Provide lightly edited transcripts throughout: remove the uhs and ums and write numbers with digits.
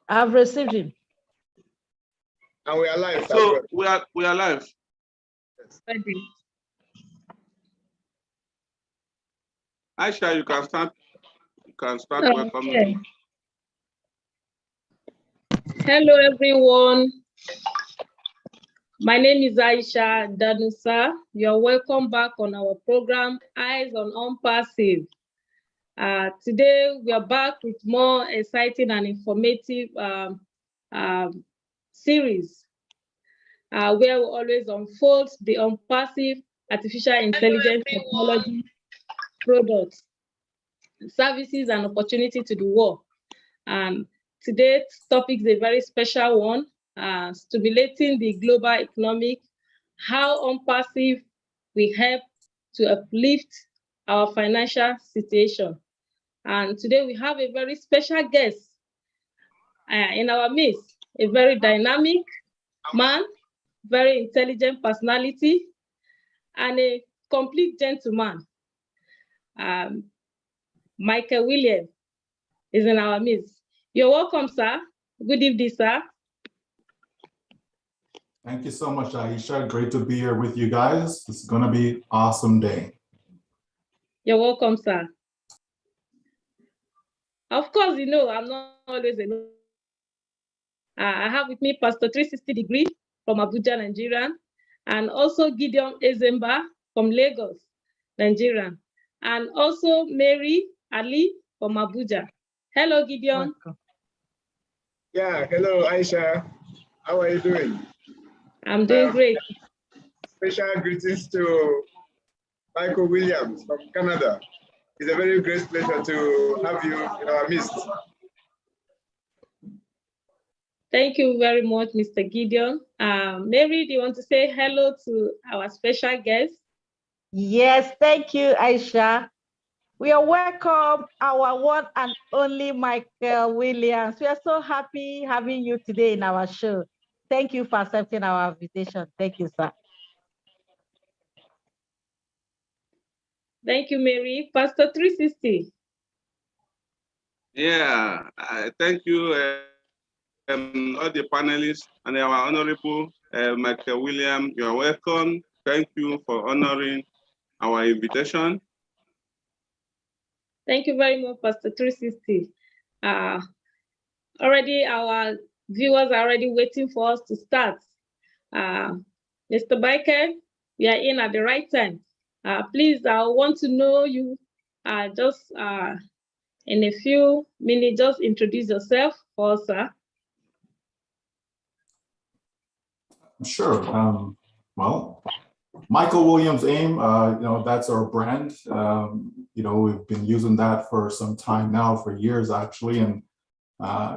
I've received him. And we are live. So we are live. Ready. Aisha, you can start. You can start Okay. welcoming. Hello, everyone. My name is Aisha Danusa. You're welcome back on our program, Eyes on ONPASSIVE. Today, we are back with more exciting and informative series where we always unfold the ONPASSIVE artificial intelligence technology products, services, and opportunity to the world. Today's topic is a very special one, stimulating the global economic, how ONPASSIVE will help to uplift our financial situation. And today we have a very special guest in our midst, a very dynamic man, very intelligent personality, and a complete gentleman. Michael Williams is in our midst. You're welcome, sir. Good evening, sir. Thank you so much, Aisha. Great to be here with you guys. This is going to be an awesome day. You're welcome, sir. Of course, you know, I'm not always alone. I have with me Pastor 360 Degree from Abuja, Nigeria, and also Gideon Ezemba from Lagos, Nigeria, and also Mary Ali from Abuja. Hello, Gideon. Welcome. Yeah, hello, Aisha. How are you doing? I'm doing great. Special greetings to Michael Williams from Canada. It's a very great pleasure to have you in our midst. Thank you very much, Mr. Gideon. Mary, do you want to say hello to our special guest? Yes, thank you, Aisha. We are welcome, our one and only Michael Williams. We are so happy having you today in our show. Thank you for accepting our invitation. Thank you, sir. Thank you, Mary. Pastor 360. Yeah, thank you, all the panelists and our honorable Michael Williams. You are welcome. Thank you for honoring our invitation. Thank you very much, Pastor 360. Already our viewers are already waiting for us to start. Mr. Michael, we are in at the right time. Please, I want to know you just in a few minutes, just introduce yourself for us, sir. Sure. Well, Michael Williams AIM, that's our brand. We've been using that for some time now, for years actually. And,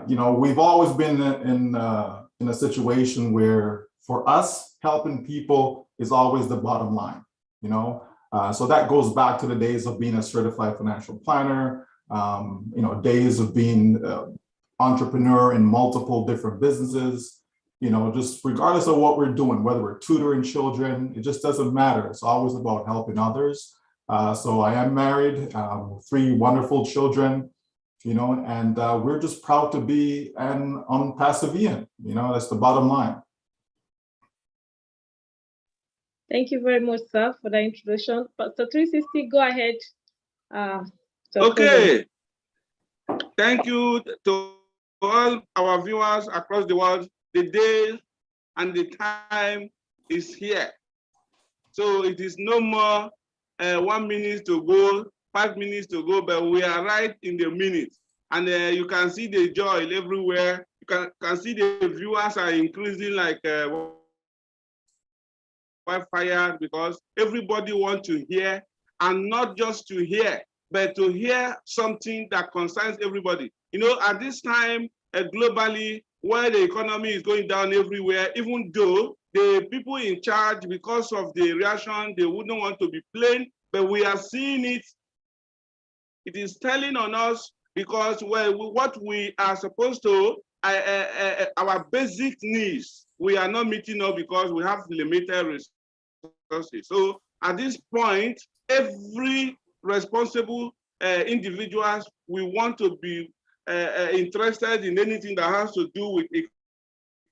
we've always been in a situation where for us, helping people is always the bottom line, So that goes back to the days of being a certified financial planner, days of being entrepreneur in multiple different businesses. Just regardless of what we're doing, whether we're tutoring children, it just doesn't matter. It's always about helping others. So I am married, 3 wonderful children, and we're just proud to be an ONPASSIVE. That's the bottom line. Thank you very much, sir, for the introduction. Pastor 360, go ahead. Okay. Thank you to all our viewers across the world. The day and the time is here. So it is no more 1 minute to go, 5 minutes to go, but we are right in the minute. And you can see the joy everywhere. You can see the viewers are increasing like wildfire, because everybody wants to hear, and not just to hear, but to hear something that concerns everybody. At this time, globally, where the economy is going down everywhere, even though the people in charge, because of the reaction, they wouldn't want to be blamed, but we are seeing it. It is telling on us, because what we are supposed to, our basic needs, we are not meeting up because we have limited resources. So at this point, every responsible individuals, we want to be interested in anything that has to do with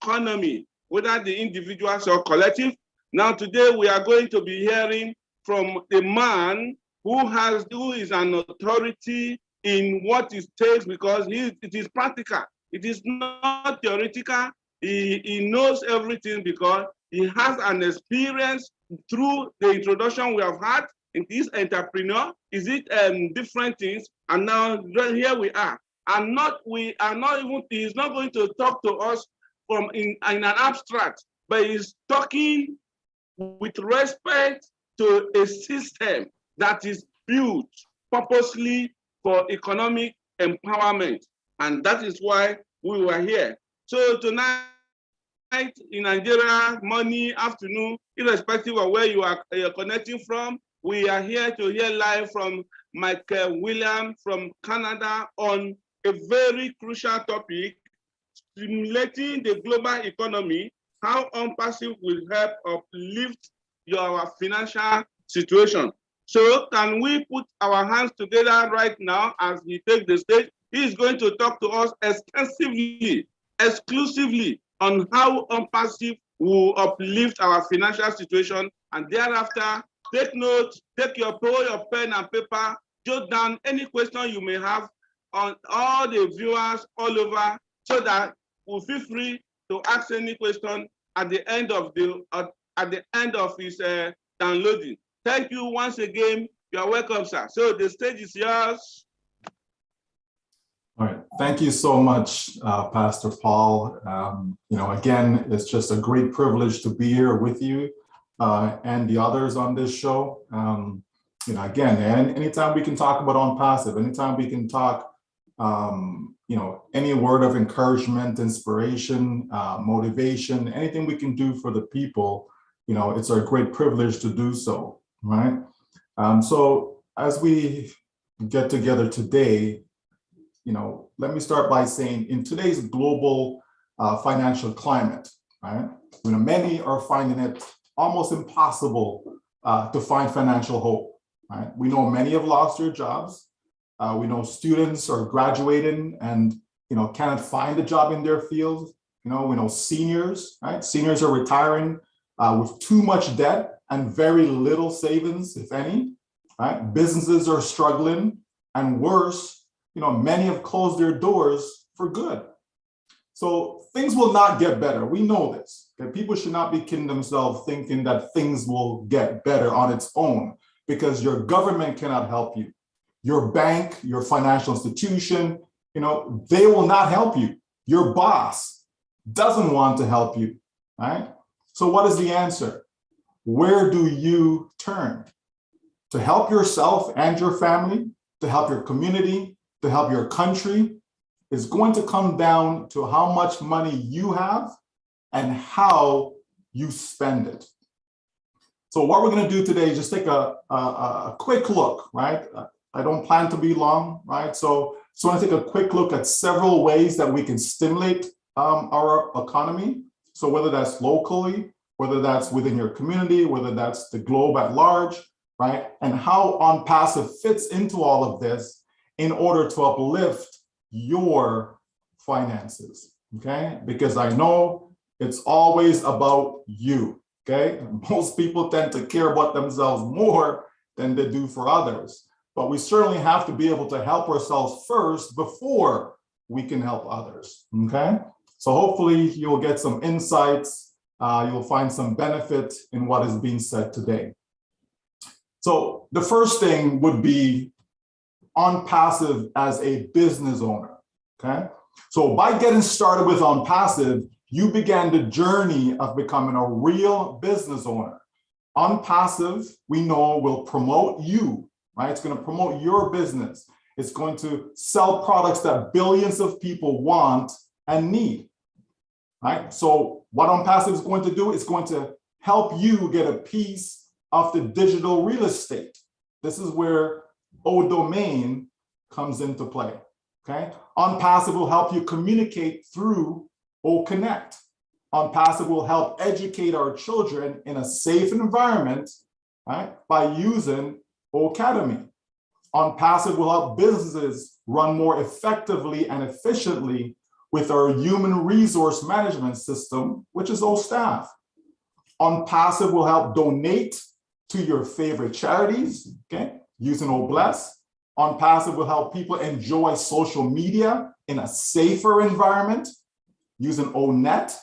economy, whether the individuals or collective. Now, today we are going to be hearing from a man who is an authority in what it takes, because it is practical. It is not theoretical. He knows everything because he has an experience through the introduction we have had. In this entrepreneur, is it different things? And now here we are. He's not going to talk to us from in an abstract, but he's talking with respect to a system that is built purposely for economic empowerment. And that is why we were here. So tonight in Nigeria, morning, afternoon, irrespective of where you're connecting from, we are here to hear live from Michael Williams from Canada on a very crucial topic, stimulating the global economy, how ONPASSIVE will help uplift your financial situation. So can we put our hands together right now as he takes the stage? He is going to talk to us extensively, exclusively on how ONPASSIVE will uplift our financial situation. And thereafter, take notes, take your pen and paper, jot down any question you may have on all the viewers all over, so that we'll feel free to ask any question at the end of his downloading. Thank you once again. You're welcome, sir. So the stage is yours. All right. Thank you so much, Pastor Paul. Again, it's just a great privilege to be here with you and the others on this show. Again, anytime we can talk about ONPASSIVE, anytime we can talk, any word of encouragement, inspiration, motivation, anything we can do for the people, it's our great privilege to do so, right? So as we get together today, let me start by saying, in today's global financial climate, right? Many are finding it almost impossible to find financial hope, right? We know many have lost their jobs. We know students are graduating and cannot find a job in their field. We know seniors, right? Seniors are retiring with too much debt and very little savings, if any, right? Businesses are struggling, and worse, many have closed their doors for good. So things will not get better. We know this. Okay? People should not be kidding themselves thinking that things will get better on its own, because your government cannot help you. Your bank, your financial institution, they will not help you. Your boss doesn't want to help you, right? So what is the answer? Where do you turn? To help yourself and your family, to help your community, to help your country, is going to come down to how much money you have and how you spend it. So what we're going to do today is just take a quick look, right? I don't plan to be long, right? So I want to take a quick look at several ways that we can stimulate our economy. So whether that's locally, whether that's within your community, whether that's the globe at large, right? And how ONPASSIVE fits into all of this in order to uplift your finances, okay? Because I know it's always about you, okay? Most people tend to care about themselves more than they do for others. But we certainly have to be able to help ourselves first before we can help others, okay? So hopefully you'll get some insights, you'll find some benefit in what is being said today. So the first thing would be ONPASSIVE as a business owner, okay? So by getting started with ONPASSIVE, you began the journey of becoming a real business owner. ONPASSIVE, we know, will promote you, right? It's going to promote your business. It's going to sell products that billions of people want and need, right? So what ONPASSIVE is going to do is going to help you get a piece of the digital real estate. This is where O-Domain comes into play, okay? ONPASSIVE will help you communicate through O-Connect. ONPASSIVE will help educate our children in a safe environment, right, by using O-Academy. ONPASSIVE will help businesses run more effectively and efficiently with our human resource management system, which is OSTAF. ONPASSIVE will help donate to your favorite charities, okay, using OBLESS. ONPASSIVE will help people enjoy social media in a safer environment using ONET.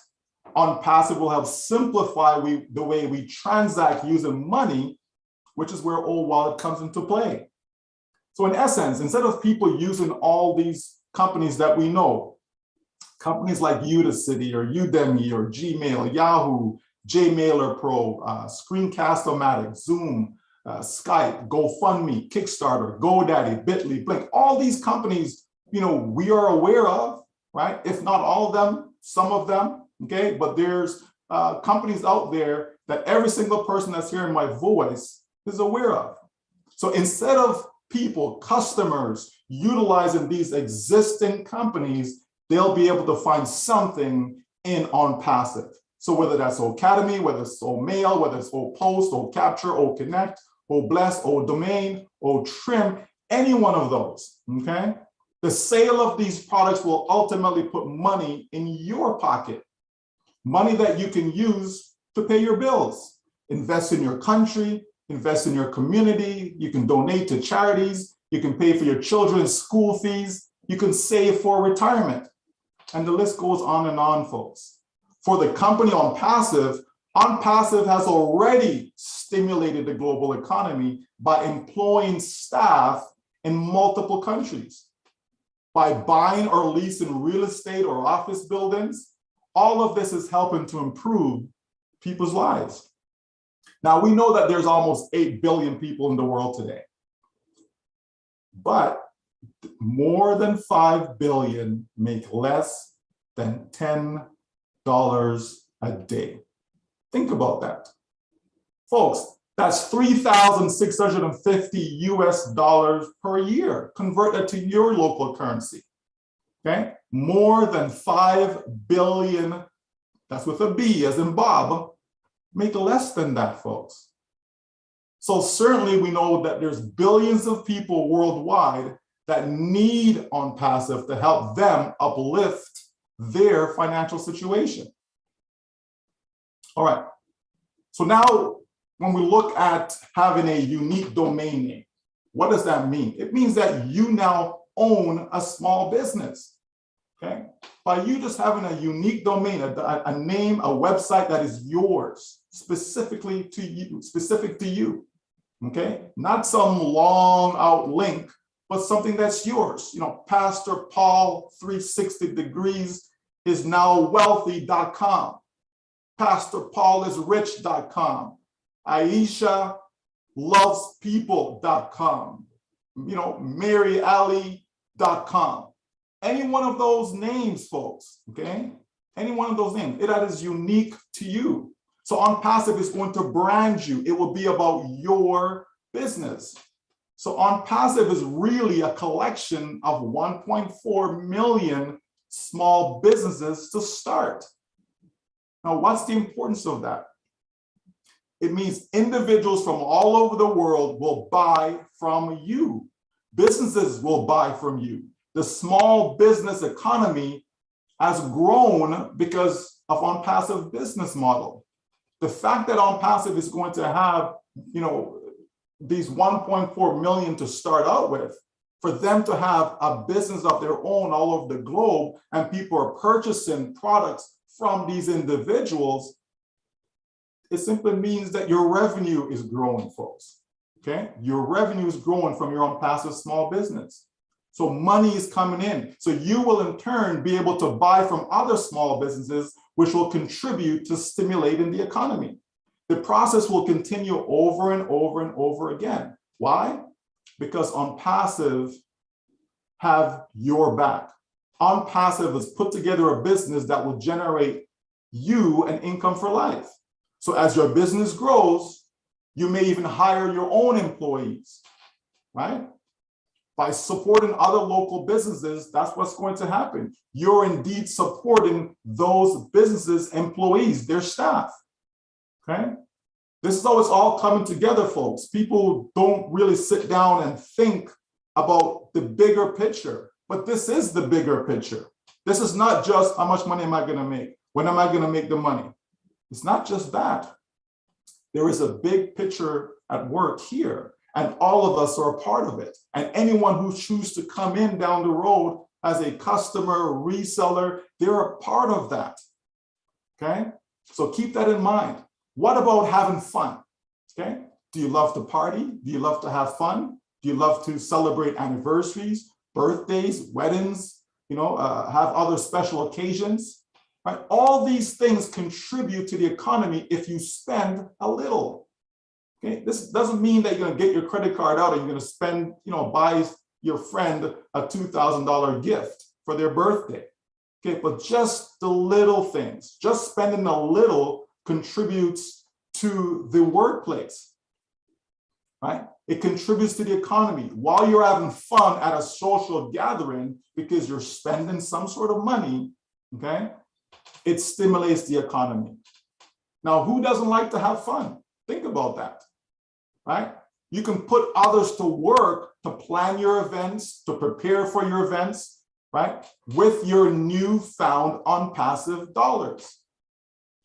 ONPASSIVE will help simplify the way we transact using money, which is where OWallet comes into play. So in essence, instead of people using all these companies that we know, companies like Udacity or Udemy or Gmail, Yahoo, Jmailer Pro, Screencast-O-Matic, Zoom, Skype, GoFundMe, Kickstarter, GoDaddy, Bitly, Blink, all these companies, we are aware of, right? If not all of them, some of them, okay? But there's companies out there that every single person that's hearing my voice is aware of. So instead of people, customers, utilizing these existing companies, they'll be able to find something in ONPASSIVE. So whether that's Academy, whether it's Mail, whether it's Post, Capture, Connect, Bless, Domain, Trim, any one of those, okay? The sale of these products will ultimately put money in your pocket, money that you can use to pay your bills, invest in your country, invest in your community, you can donate to charities, you can pay for your children's school fees, you can save for retirement. And the list goes on, folks. For the company ONPASSIVE has already stimulated the global economy by employing staff in multiple countries. By buying or leasing real estate or office buildings, all of this is helping to improve people's lives. Now, we know that there's almost 8 billion people in the world today, but more than 5 billion make less than $10 a day. Think about that. Folks, that's $3,650 US per year, converted to your local currency, okay? More than 5 billion, that's with a B as in Bob, make less than that, folks. So certainly we know that there's billions of people worldwide that need ONPASSIVE to help them uplift their financial situation. All right, so now when we look at having a unique domain name, what does that mean? It means that you now own a small business, okay? By you just having a unique domain, a name, a website that is yours, specifically to you, specific to you, okay? Not some long out link, but something that's yours. Pastor Paul 360 degrees is now wealthy.com. Pastor Paul is rich.com. Aisha loves people.com. MaryAlley.com. Any one of those names, folks, okay? Any one of those names, that is unique to you. So ONPASSIVE is going to brand you. It will be about your business. So ONPASSIVE is really a collection of 1.4 million small businesses to start. Now, what's the importance of that? It means individuals from all over the world will buy from you. Businesses will buy from you. The small business economy has grown because of ONPASSIVE business model. The fact that ONPASSIVE is going to have, these 1.4 million to start out with, for them to have a business of their own all over the globe, and people are purchasing products from these individuals, it simply means that your revenue is growing, folks, okay? Your revenue is growing from your ONPASSIVE small business. So money is coming in. So you will in turn be able to buy from other small businesses, which will contribute to stimulating the economy. The process will continue over and over and over again. Why? Because ONPASSIVE have your back. ONPASSIVE has put together a business that will generate you an income for life. So as your business grows, you may even hire your own employees, right? By supporting other local businesses, that's what's going to happen. You're indeed supporting those businesses' employees, their staff, okay? This is how it's all coming together, folks. People don't really sit down and think about the bigger picture. But this is the bigger picture. This is not just how much money am I going to make? When am I going to make the money? It's not just that. There is a big picture at work here, and all of us are a part of it. And anyone who chooses to come in down the road as a customer, reseller, they're a part of that. Okay? So keep that in mind. What about having fun? Okay? Do you love to party? Do you love to have fun? Do you love to celebrate anniversaries, birthdays, weddings, have other special occasions? Right? All these things contribute to the economy if you spend a little. Okay? This doesn't mean that you're going to get your credit card out and you're going to spend, buy your friend a $2,000 gift for their birthday. Okay, but just the little things, just spending a little contributes to the workplace, right? It contributes to the economy. While you're having fun at a social gathering because you're spending some sort of money, okay, it stimulates the economy. Now, who doesn't like to have fun? Think about that, right? You can put others to work to plan your events, to prepare for your events, right? With your newfound ONPASSIVE dollars.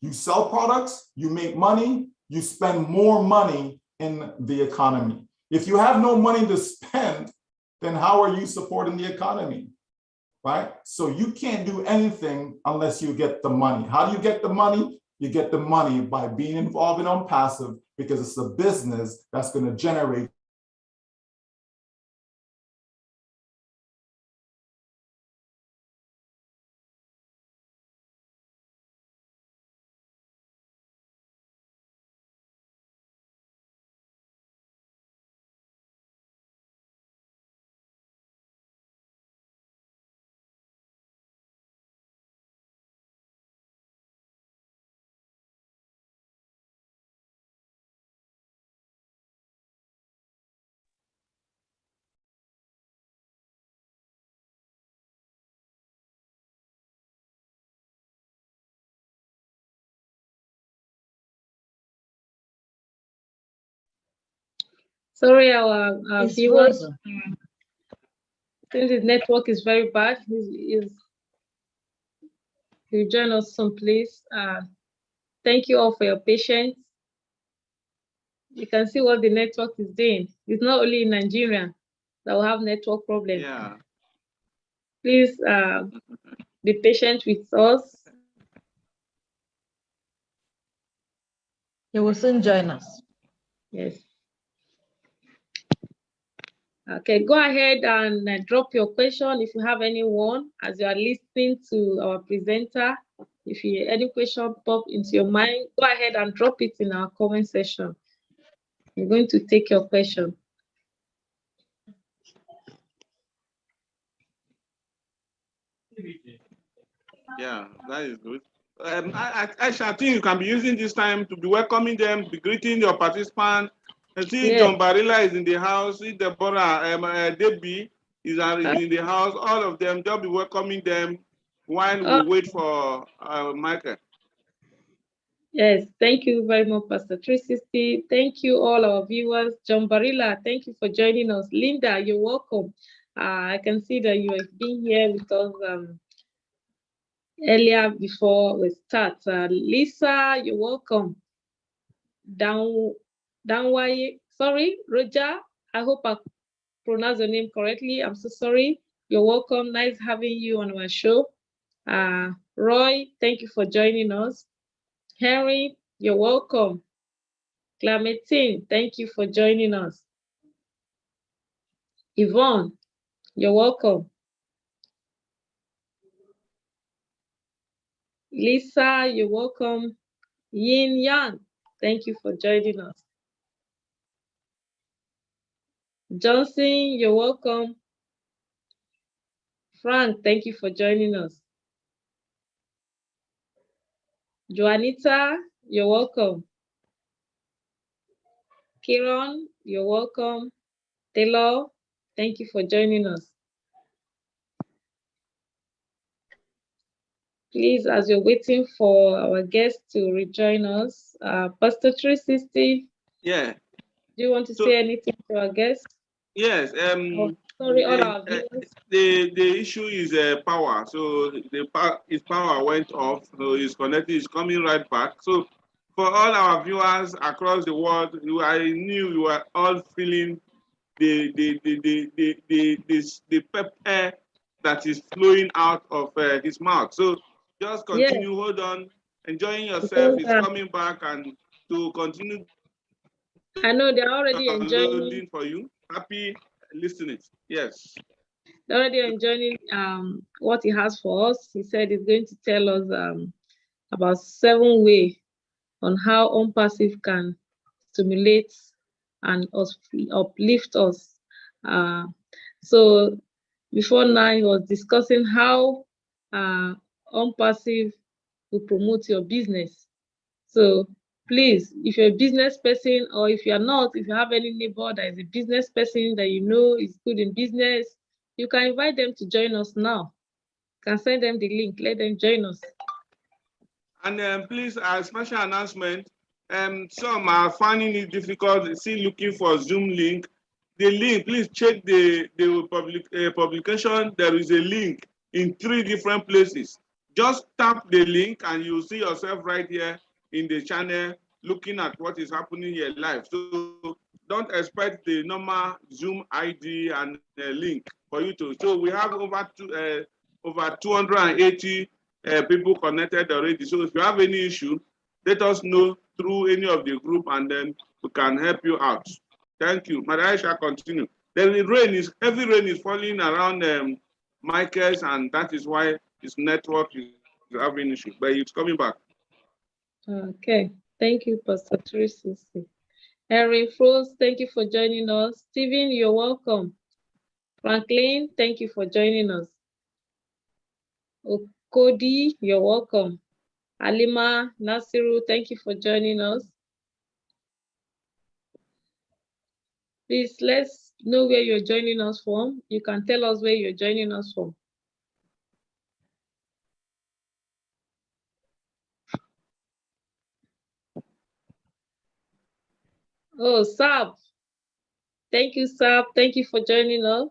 You sell products, you make money, you spend more money in the economy. If you have no money to spend, then how are you supporting the economy, right? So you can't do anything unless you get the money. How do you get the money? You get the money by being involved in ONPASSIVE, because it's a business that's going to generate . Sorry, our viewers, frozen. since his network is very bad, he'll join us soon, please. Thank you all for your patience. You can see what the network is doing. It's not only in Nigeria that will have network problems. Yeah. Please be patient with us. He will soon join us. Yes. Okay, go ahead and drop your question if you have anyone as you are listening to our presenter. If any question pop into your mind, go ahead and drop it in our comment section. We're going to take your question. Yeah, that is good. I think you can be using this time to be welcoming them, be greeting your participants. And see, Yeah. John Barilla is in the house. See, Deborah, Debbie is in the house. All of them, they'll be welcoming them while we wait for Michael. Yes, thank you very much, Pastor 360. Thank you, all our viewers. John Barilla, thank you for joining us. Linda, you're welcome. I can see that you have been here with us earlier before we start. Lisa, you're welcome. Sorry, Roger, I hope I pronounced your name correctly. I'm so sorry. You're welcome. Nice having you on our show. Roy, thank you for joining us. Henry, you're welcome. Clementine, thank you for joining us. Yvonne, you're welcome. Lisa, you're welcome. Yin Yang, thank you for joining us. Johnson, you're welcome. Frank, thank you for joining us. Joanita, you're welcome. Kiran, you're welcome. Taylor, thank you for joining us. Please, as you're waiting for our guest to rejoin us, Pastor 360. Yeah. Do you want to say anything to our guest? Yes. Sorry, all our viewers. The issue is power. So his power went off. So he's connected. He's coming right back. So for all our viewers across the world, I knew you were all feeling the pep air that is flowing out of his mouth. So just continue. Yes. Hold on, enjoying yourself. Because, It's coming back, and to continue. I know they're already enjoying. Downloading for you. Happy listening. Yes. They're already enjoying what he has for us. He said he's going to tell us about 7 ways on how ONPASSIVE can stimulate and uplift us. So before now, he was discussing how ONPASSIVE will promote your business. So please, if you're a business person, or if you're not, if you have any neighbor that is a business person that you know is good in business, you can invite them to join us now. You can send them the link, let them join us. And please, a special announcement. Some are finding it difficult, still looking for Zoom link. The link, please check the publication. There is a link in 3 different places. Just tap the link and you'll see yourself right here in the channel looking at what is happening here live. So don't expect the normal Zoom ID and link for you to. So we have over 280 people connected already. So if you have any issue, let us know through any of the group, and then we can help you out. Thank you. Madam, shall continue. Then the heavy rain is falling around Michael's, and that is why his network is having issue, but it's coming back. Okay, thank you, Pastor Tracy. Erin Frost, thank you for joining us. Stephen, you're welcome. Franklin, thank you for joining us. Okodi, you're welcome. Alima, Nasiru, thank you for joining us. Please, let's know where you're joining us from. You can tell us where you're joining us from. Oh, Sab. Thank you, Sab. Thank you for joining us.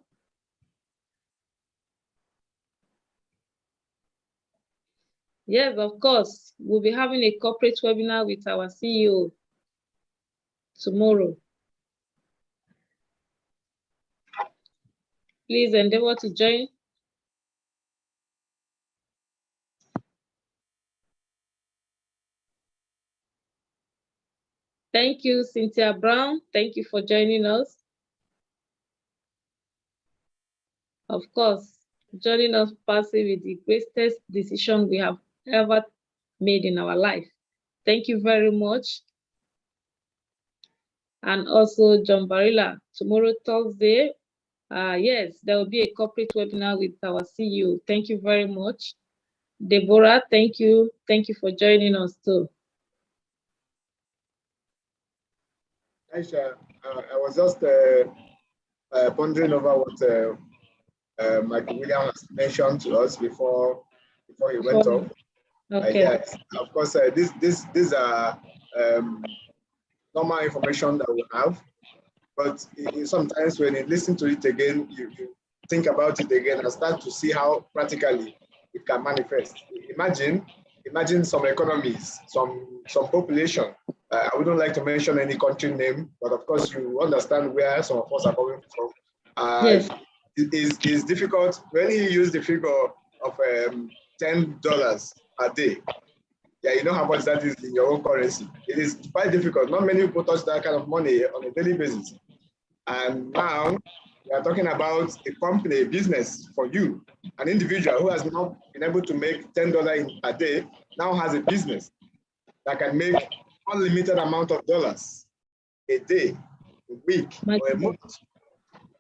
Yes, of course. We'll be having a corporate webinar with our CEO tomorrow. Please endeavor to join. Thank you, Cynthia Brown. Thank you for joining us. Of course, joining us passive is the greatest decision we have ever made in our life. Thank you very much. And also John Barilla, tomorrow, Thursday, yes, there will be a corporate webinar with our CEO. Thank you very much. Deborah, thank you. Thank you for joining us too. Aisha, I was just pondering over what Michael Williams mentioned to us before he went off. Okay. Yes, of course, these are normal information that we have, but sometimes when you listen to it again, you think about it again and start to see how practically it can manifest. Imagine some economies, some population. I wouldn't like to mention any country name, but of course you understand where some of us are coming from. Yes. It's difficult when you use the figure of $10 a day. Yeah, you know how much that is in your own currency. It is quite difficult. Not many people touch that kind of money on a daily basis. And now we are talking about a company, a business for you, an individual who has not been able to make $10 a day, now has a business that can make unlimited amount of dollars a day, a week, or a month.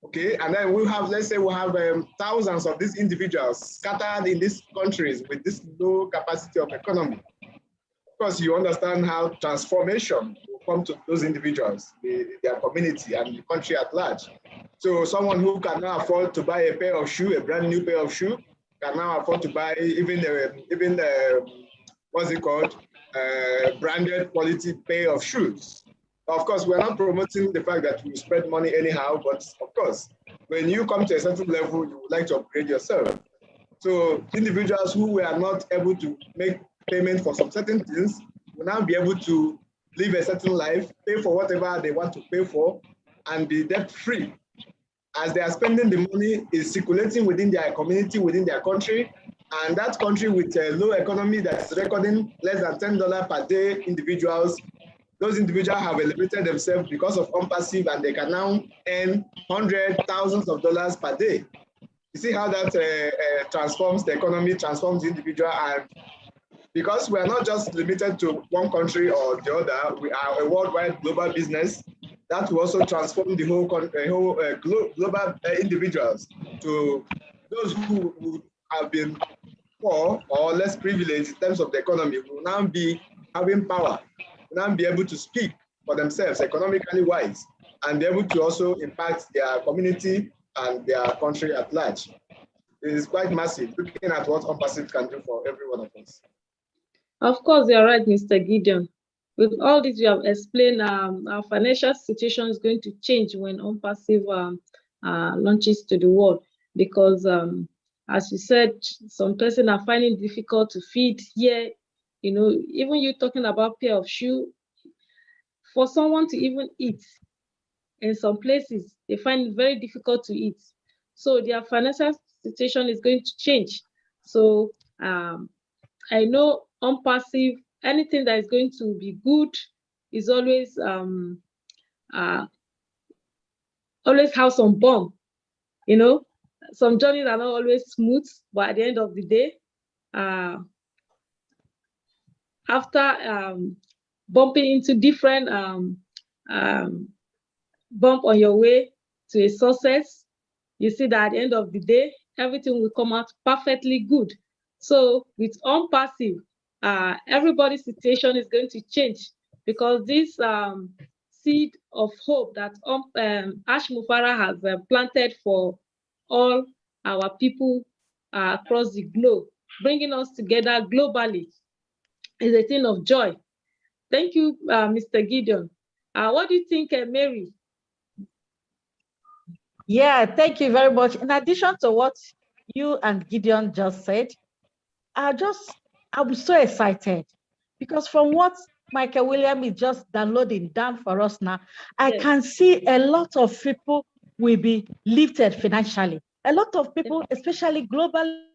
Okay, and then we have, let's say we have thousands of these individuals scattered in these countries with this low capacity of economy. Of course, you understand how transformation will come to those individuals, their community, and the country at large. So someone who can now afford to buy a pair of shoes, a brand new pair of shoes, can now afford to buy even what's it called, branded quality pair of shoes. Of course, we're not promoting the fact that we spread money anyhow, but of course, when you come to a certain level, you would like to upgrade yourself. So individuals who were not able to make payment for some certain things will now be able to live a certain life, pay for whatever they want to pay for, and be debt-free. As they are spending the money, is circulating within their community, within their country, and that country with a low economy that's recording less than $10 per day individuals, those individuals have elevated themselves because of ONPASSIVE, and they can now earn hundreds, thousands of dollars per day. You see how that transforms the economy, transforms the individual, and because we are not just limited to one country or the other, we are a worldwide global business that will also transform the whole global individuals to those who have been poor or less privileged in terms of the economy will now be having power, will now be able to speak for themselves economically wise, and be able to also impact their community and their country at large. It is quite massive, looking at what ONPASSIVE can do for every one of us. Of course, you're right, Mr. Gideon. With all this you have explained, our financial situation is going to change when ONPASSIVE launches to the world, because as you said, some person are finding it difficult to feed here. You know, even you talking about pair of shoe, for someone to even eat, in some places, they find it very difficult to eat. So their financial situation is going to change. So I know ONPASSIVE, anything that is going to be good is always always have some bump. You know, some journeys are not always smooth, but at the end of the day, after bumping into different bump on your way to a success, you see that at the end of the day, everything will come out perfectly good. So with ONPASSIVE, everybody's situation is going to change, because this seed of hope that Ash Mufara has planted for all our people across the globe, bringing us together globally, is a thing of joy. Thank you, Mr. Gideon. What do you think, Mary? Yeah, thank you very much. In addition to what you and Gideon just said, I'm so excited, because from what Michael William is just downloading down for us now, I can see a lot of people will be lifted financially. A lot of people, especially globally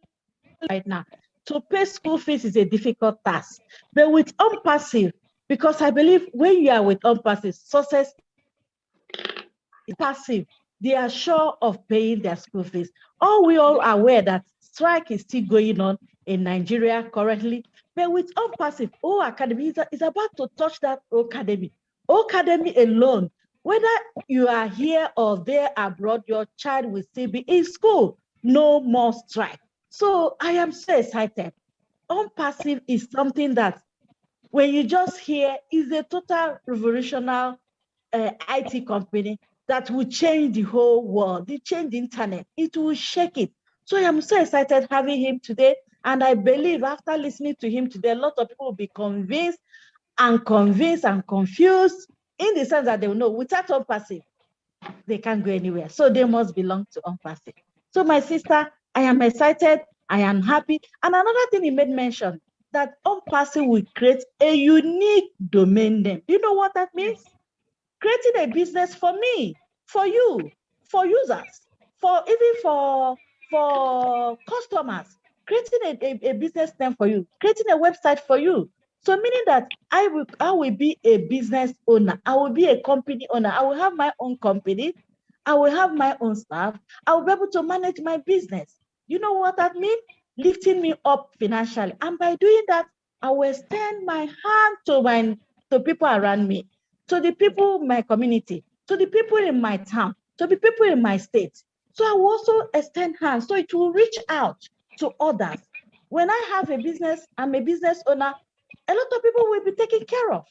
right now, to pay school fees is a difficult task. But with ONPASSIVE, because I believe when you are with ONPASSIVE, success is passive. They are sure of paying their school fees. We all are aware that strike is still going on in Nigeria currently, but with ONPASSIVE, Academy is about to touch that Academy. Academy alone, whether you are here or there abroad, your child will still be in school. No more strike. So I am so excited. ONPASSIVE is something that, when you just hear, is a total revolutionary IT company that will change the whole world. They change the internet. It will shake it. So I am so excited having him today. And I believe after listening to him today, a lot of people will be convinced and confused, in the sense that they will know without ONPASSIVE, they can't go anywhere. So they must belong to ONPASSIVE. So my sister, I am excited. I am happy. And another thing he made mention, that ONPASSIVE will create a unique domain name. Do you know what that means? Creating a business for me, for you, for users, for customers, creating a business name for you, creating a website for you. So meaning that I will be a business owner. I will be a company owner. I will have my own company. I will have my own staff. I will be able to manage my business. You know what that means? Lifting me up financially. And by doing that, I will extend my hand to people around me, to the people in my community, to the people in my town, to the people in my state. So I will also extend hands, so it will reach out to others. When I have a business, I'm a business owner, a lot of people will be taken care of.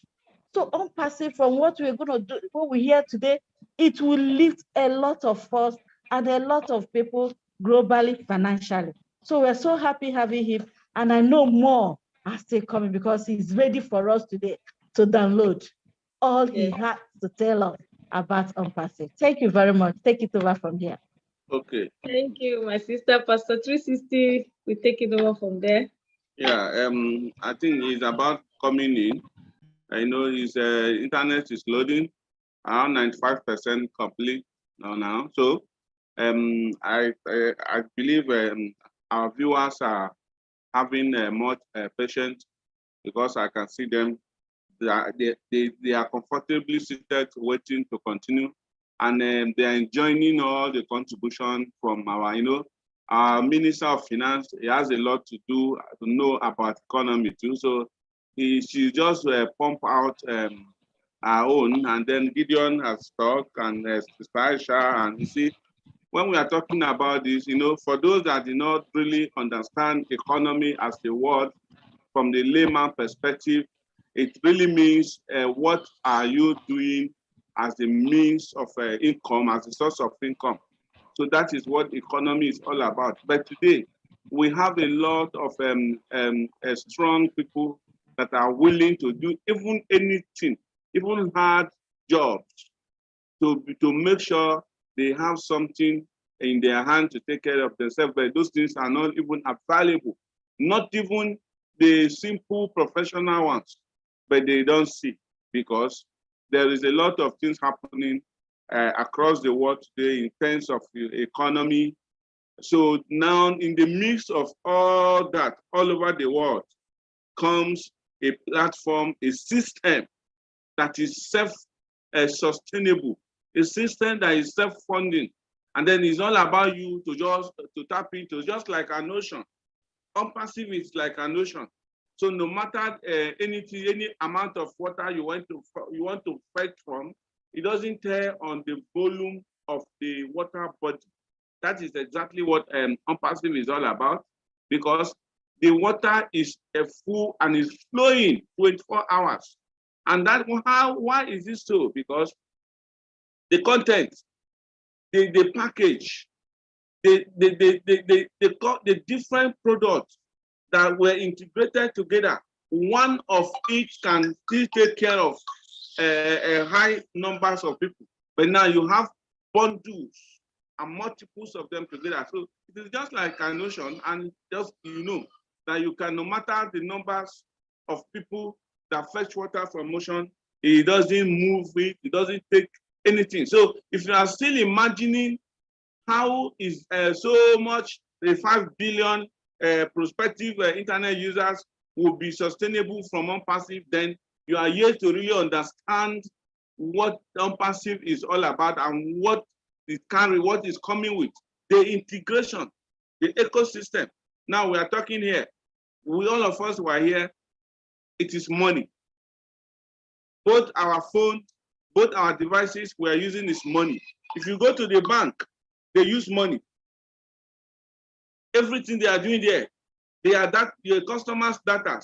So ONPASSIVE, from what we're going to do, what we hear today, it will lift a lot of us and a lot of people globally, financially. So we're so happy having him. And I know more are still coming, because he's ready for us today to download. all he had to tell us about ONPASSIVE. Thank you very much. Take it over from here. Okay. Thank you, my sister. Pastor 360, we take it over from there. Yeah, I think it's about coming in. I know his internet is loading, around 95% complete now. So I believe our viewers are having much patience, because I can see them. They are comfortably seated, waiting to continue, and they are enjoying all the contribution from our, our Minister of Finance. He has a lot to do to know about economy too. So she just pump out our own, and then Gideon has talked, and Sister Aisha, and you see, when we are talking about this, for those that do not really understand economy as a word from the layman perspective, it really means what are you doing as a means of income, as a source of income. So that is what economy is all about. But today, we have a lot of strong people that are willing to do even anything, even hard jobs, to make sure they have something in their hand to take care of themselves. But those things are not even available, not even the simple professional ones, but they don't see, because there is a lot of things happening across the world today in terms of the economy. So now, in the midst of all that, all over the world, comes a platform, a system that is self-sustainable, a system that is self-funding. And then it's all about you to tap into, just like an ocean. ONPASSIVE is like an ocean. So no matter anything, any amount of water you want to fetch from, it doesn't tell on the volume of the water body. That is exactly what ONPASSIVE is all about, because the water is full and is flowing 24 hours. And why is this so? Because the content, the package, the different products that were integrated together, one of each can still take care of high numbers of people. But now you have bundles and multiples of them together. So it is just like an ocean, and just that you can, no matter the numbers of people that fetch water from ocean, it doesn't move it doesn't take anything. So if you are still imagining how is so much the 5 billion prospective internet users will be sustainable from ONPASSIVE, then you are here to really understand what ONPASSIVE is all about and what it what is coming with the integration, the ecosystem. Now we are talking here. All of us were here. It is money. Both our phones, both our devices we are using is money. If you go to the bank, they use money. Everything they are doing there, your customers' data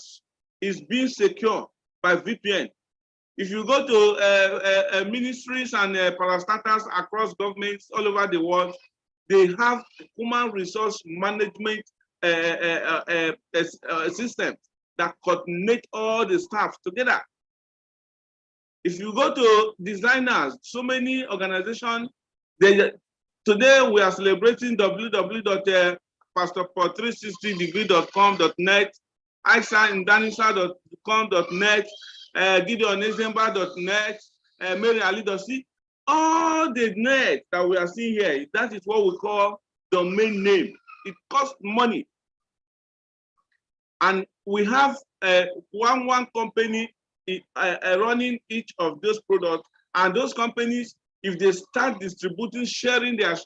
is being secured by VPN. If you go to ministries and parastatals across governments all over the world, they have human resource management system that coordinate all the staff together. If you go to designers, so many organizations, today we are celebrating www.pastorpaul360degree.com.net, aishaindanisa.com.net, gideonezemba.net, maryali.c. All the net that we are seeing here, that is what we call domain name. It costs money. And we have one company running each of those products, and those companies, if they start distributing, sharing their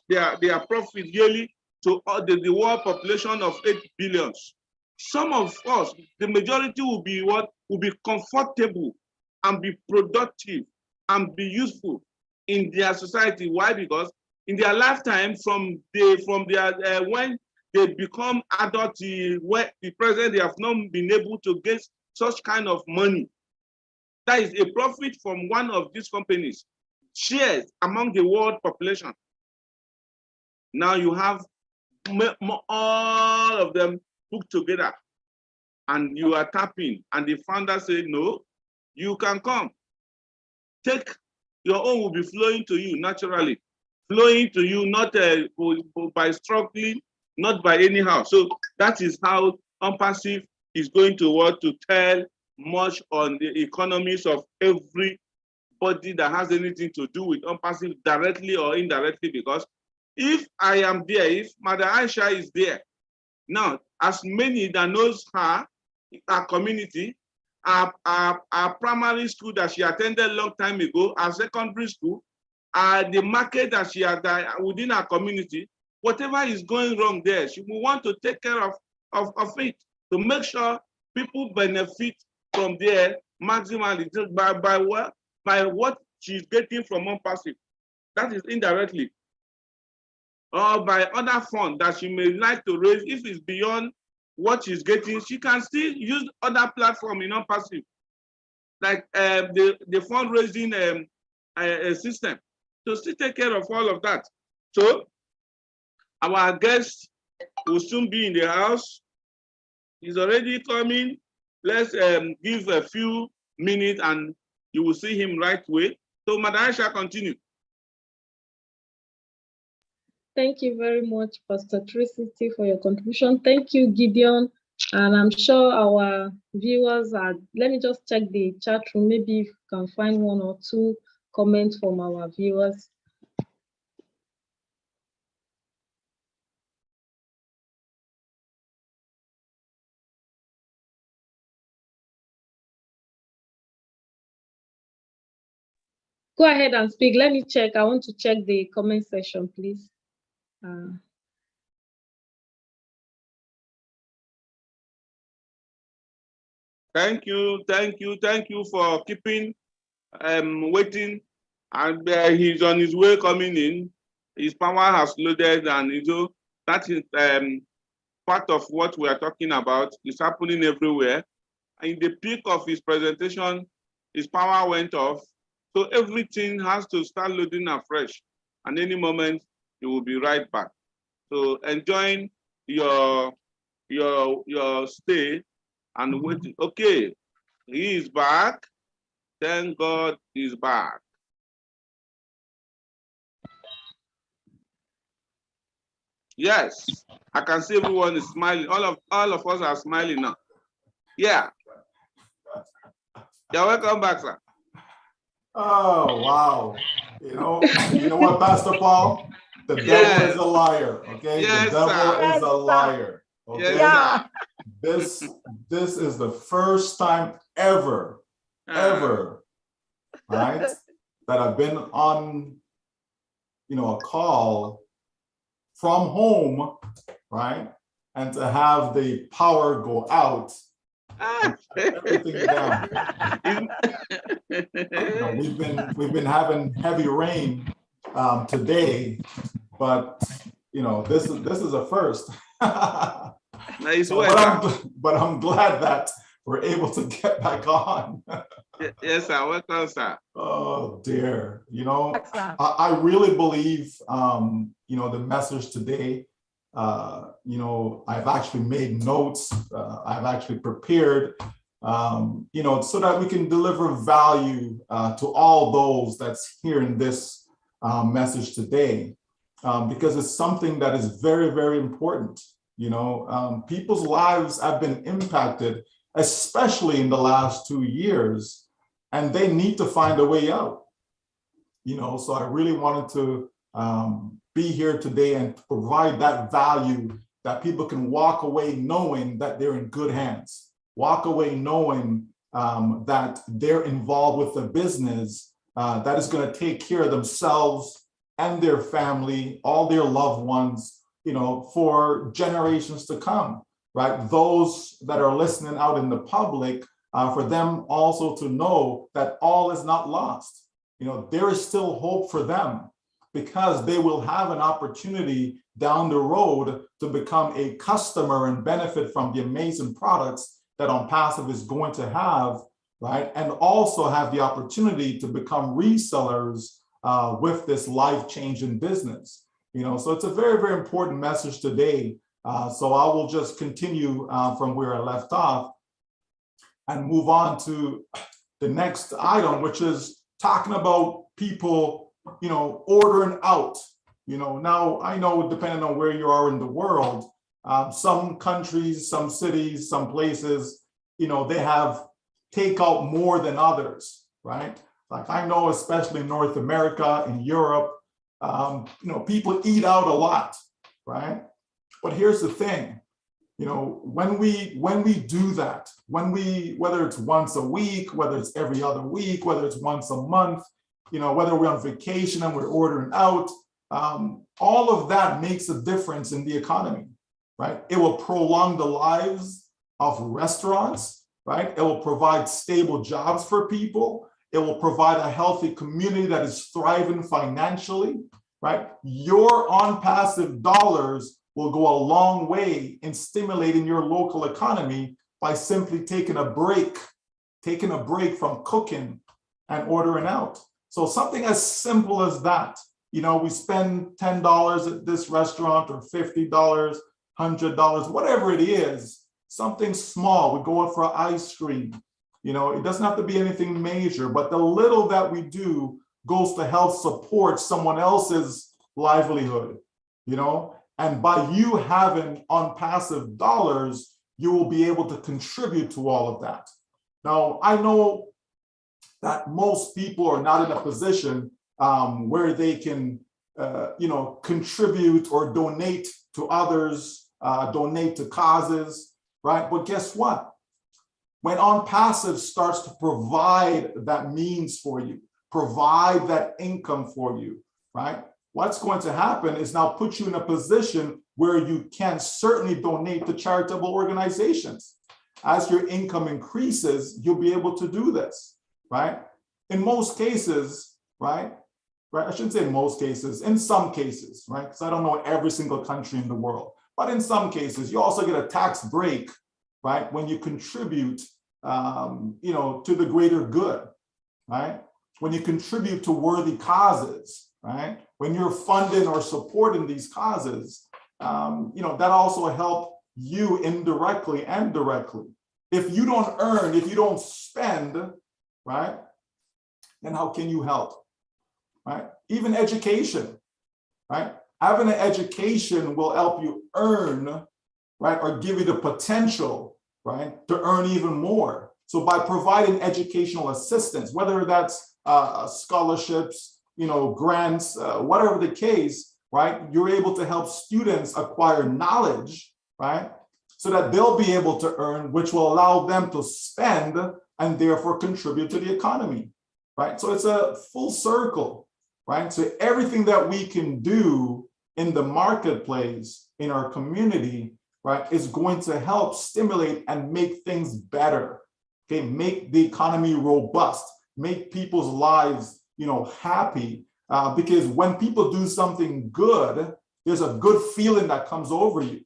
profit yearly to the world population of 8 billion, some of us, the majority will be comfortable and be productive and be useful in their society. Why? Because in their lifetime, from their when they become adult, where the present, they have not been able to get such kind of money. That is a profit from one of these companies, shares among the world population. Now you have all of them put together, and you are tapping, and the founder said, no, you can come. take your own will be flowing to you naturally, flowing to you, not by struggling, not by anyhow. So that is how ONPASSIVE is going to want to tell much on the economies of everybody that has anything to do with ONPASSIVE directly or indirectly, because if I am there, if Mother Aisha is there, now, as many that knows her, our community, our primary school that she attended a long time ago, our secondary school, the market that she had within our community, whatever is going wrong there, she will want to take care of it to make sure people benefit from there maximally by what she's getting from ONPASSIVE. That is indirectly. Or by other funds that she may like to raise. If it's beyond what she's getting, she can still use other platform in ONPASSIVE, like the fundraising system, to still take care of all of that. So our guest will soon be in the house. He's already coming. Let's give a few minutes and you will see him right away. So Madam Aisha, continue. Thank you very much, Pastor Tricity, for your contribution. Thank you, Gideon. And I'm sure our viewers are, let me just check the chat room. Maybe if you can find one or two comments from our viewers. Go ahead and speak. Let me check. I want to check the comment section, please. Thank you for keeping waiting. And he's on his way coming in. His power has loaded, and that is part of what we are talking about. It's happening everywhere. In the peak of his presentation, his power went off. So everything has to start loading afresh. And any moment, he will be right back. So enjoying your stay and waiting. Okay, he is back. Thank God he's back. Yes, I can see everyone is smiling. All of us are smiling now. Yeah. You're welcome back, sir. Oh, wow. You know what, Pastor Paul? The devil is a liar, okay? Yes, the devil is a liar, okay? Yeah. This is the first time ever, right, that I've been on, a call from home, right? And to have the power go out, everything down. We've been having heavy rain today, but this is a first. Nice but I'm glad that we're able to get back on. Yes, sir. Welcome, sir. Oh dear. I really believe the message today. I've actually made notes. I've actually prepared, so that we can deliver value to all those that's hearing this message today, because it's something that is very, very important. People's lives have been impacted, especially in the last 2 years, and they need to find a way out. So I really wanted to be here today and provide that value that people can walk away knowing that they're in good hands, walk away knowing that they're involved with a business that is going to take care of themselves and their family, all their loved ones, for generations to come, right? Those that are listening out in the public, for them also to know that all is not lost. There is still hope for them, because they will have an opportunity down the road to become a customer and benefit from the amazing products that ONPASSIVE is going to have, right? And also have the opportunity to become resellers with this life-changing business. So it's a very, very important message today. So I will just continue from where I left off and move on to the next item, which is talking about people, ordering out. Now I know depending on where you are in the world, some countries, some cities, some places, they have takeout more than others, right? Like I know, especially in North America, in Europe, people eat out a lot, right? But here's the thing, when we do that, whether it's once a week, whether it's every other week, whether it's once a month, whether we're on vacation and we're ordering out, all of that makes a difference in the economy, right? It will prolong the lives of restaurants, right? It will provide stable jobs for people. It will provide a healthy community that is thriving financially, right? Your ONPASSIVE dollars will go a long way in stimulating your local economy by simply taking a break from cooking and ordering out. So something as simple as that. We spend $10 at this restaurant or $50, $100, whatever it is, something small. We go out for ice cream. It doesn't have to be anything major, but the little that we do goes to help support someone else's livelihood, and by you having ONPASSIVE dollars, you will be able to contribute to all of that. Now, I know that most people are not in a position where they can, contribute or donate to others, donate to causes, right? But guess what? When ONPASSIVE starts to provide that means for you, provide that income for you, right? What's going to happen is now put you in a position where you can certainly donate to charitable organizations. As your income increases, you'll be able to do this, right? In most cases, right? I shouldn't say in most cases, in some cases, right? Because I don't know every single country in the world, but in some cases, you also get a tax break, right? When you contribute, to the greater good, right? When you contribute to worthy causes, right? When you're funding or supporting these causes, that also help you indirectly and directly. If you don't earn, if you don't spend, right? Then how can you help, right? Even education, right? Having an education will help you earn, right? Or give you the potential, right? To earn even more. So by providing educational assistance, whether that's scholarships, grants, whatever the case, right? You're able to help students acquire knowledge, right? So that they'll be able to earn, which will allow them to spend and therefore contribute to the economy, right? So it's a full circle, right? So everything that we can do in the marketplace, in our community, right, is going to help stimulate and make things better, okay? Make the economy robust, make people's lives, happy, because when people do something good, there's a good feeling that comes over you,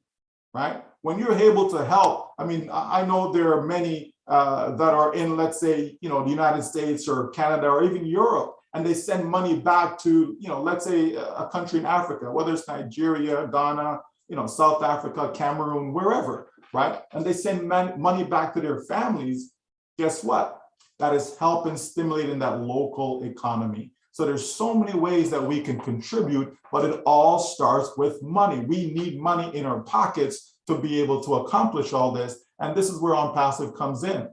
right? When you're able to help, I know there are many that are in, let's say, the United States or Canada or even Europe, and they send money back to, let's say a country in Africa, whether it's Nigeria, Ghana, South Africa, Cameroon, wherever, right? And they send money back to their families. Guess what? That is helping stimulating that local economy. So there's so many ways that we can contribute, but it all starts with money. We need money in our pockets to be able to accomplish all this. And this is where ONPASSIVE comes in,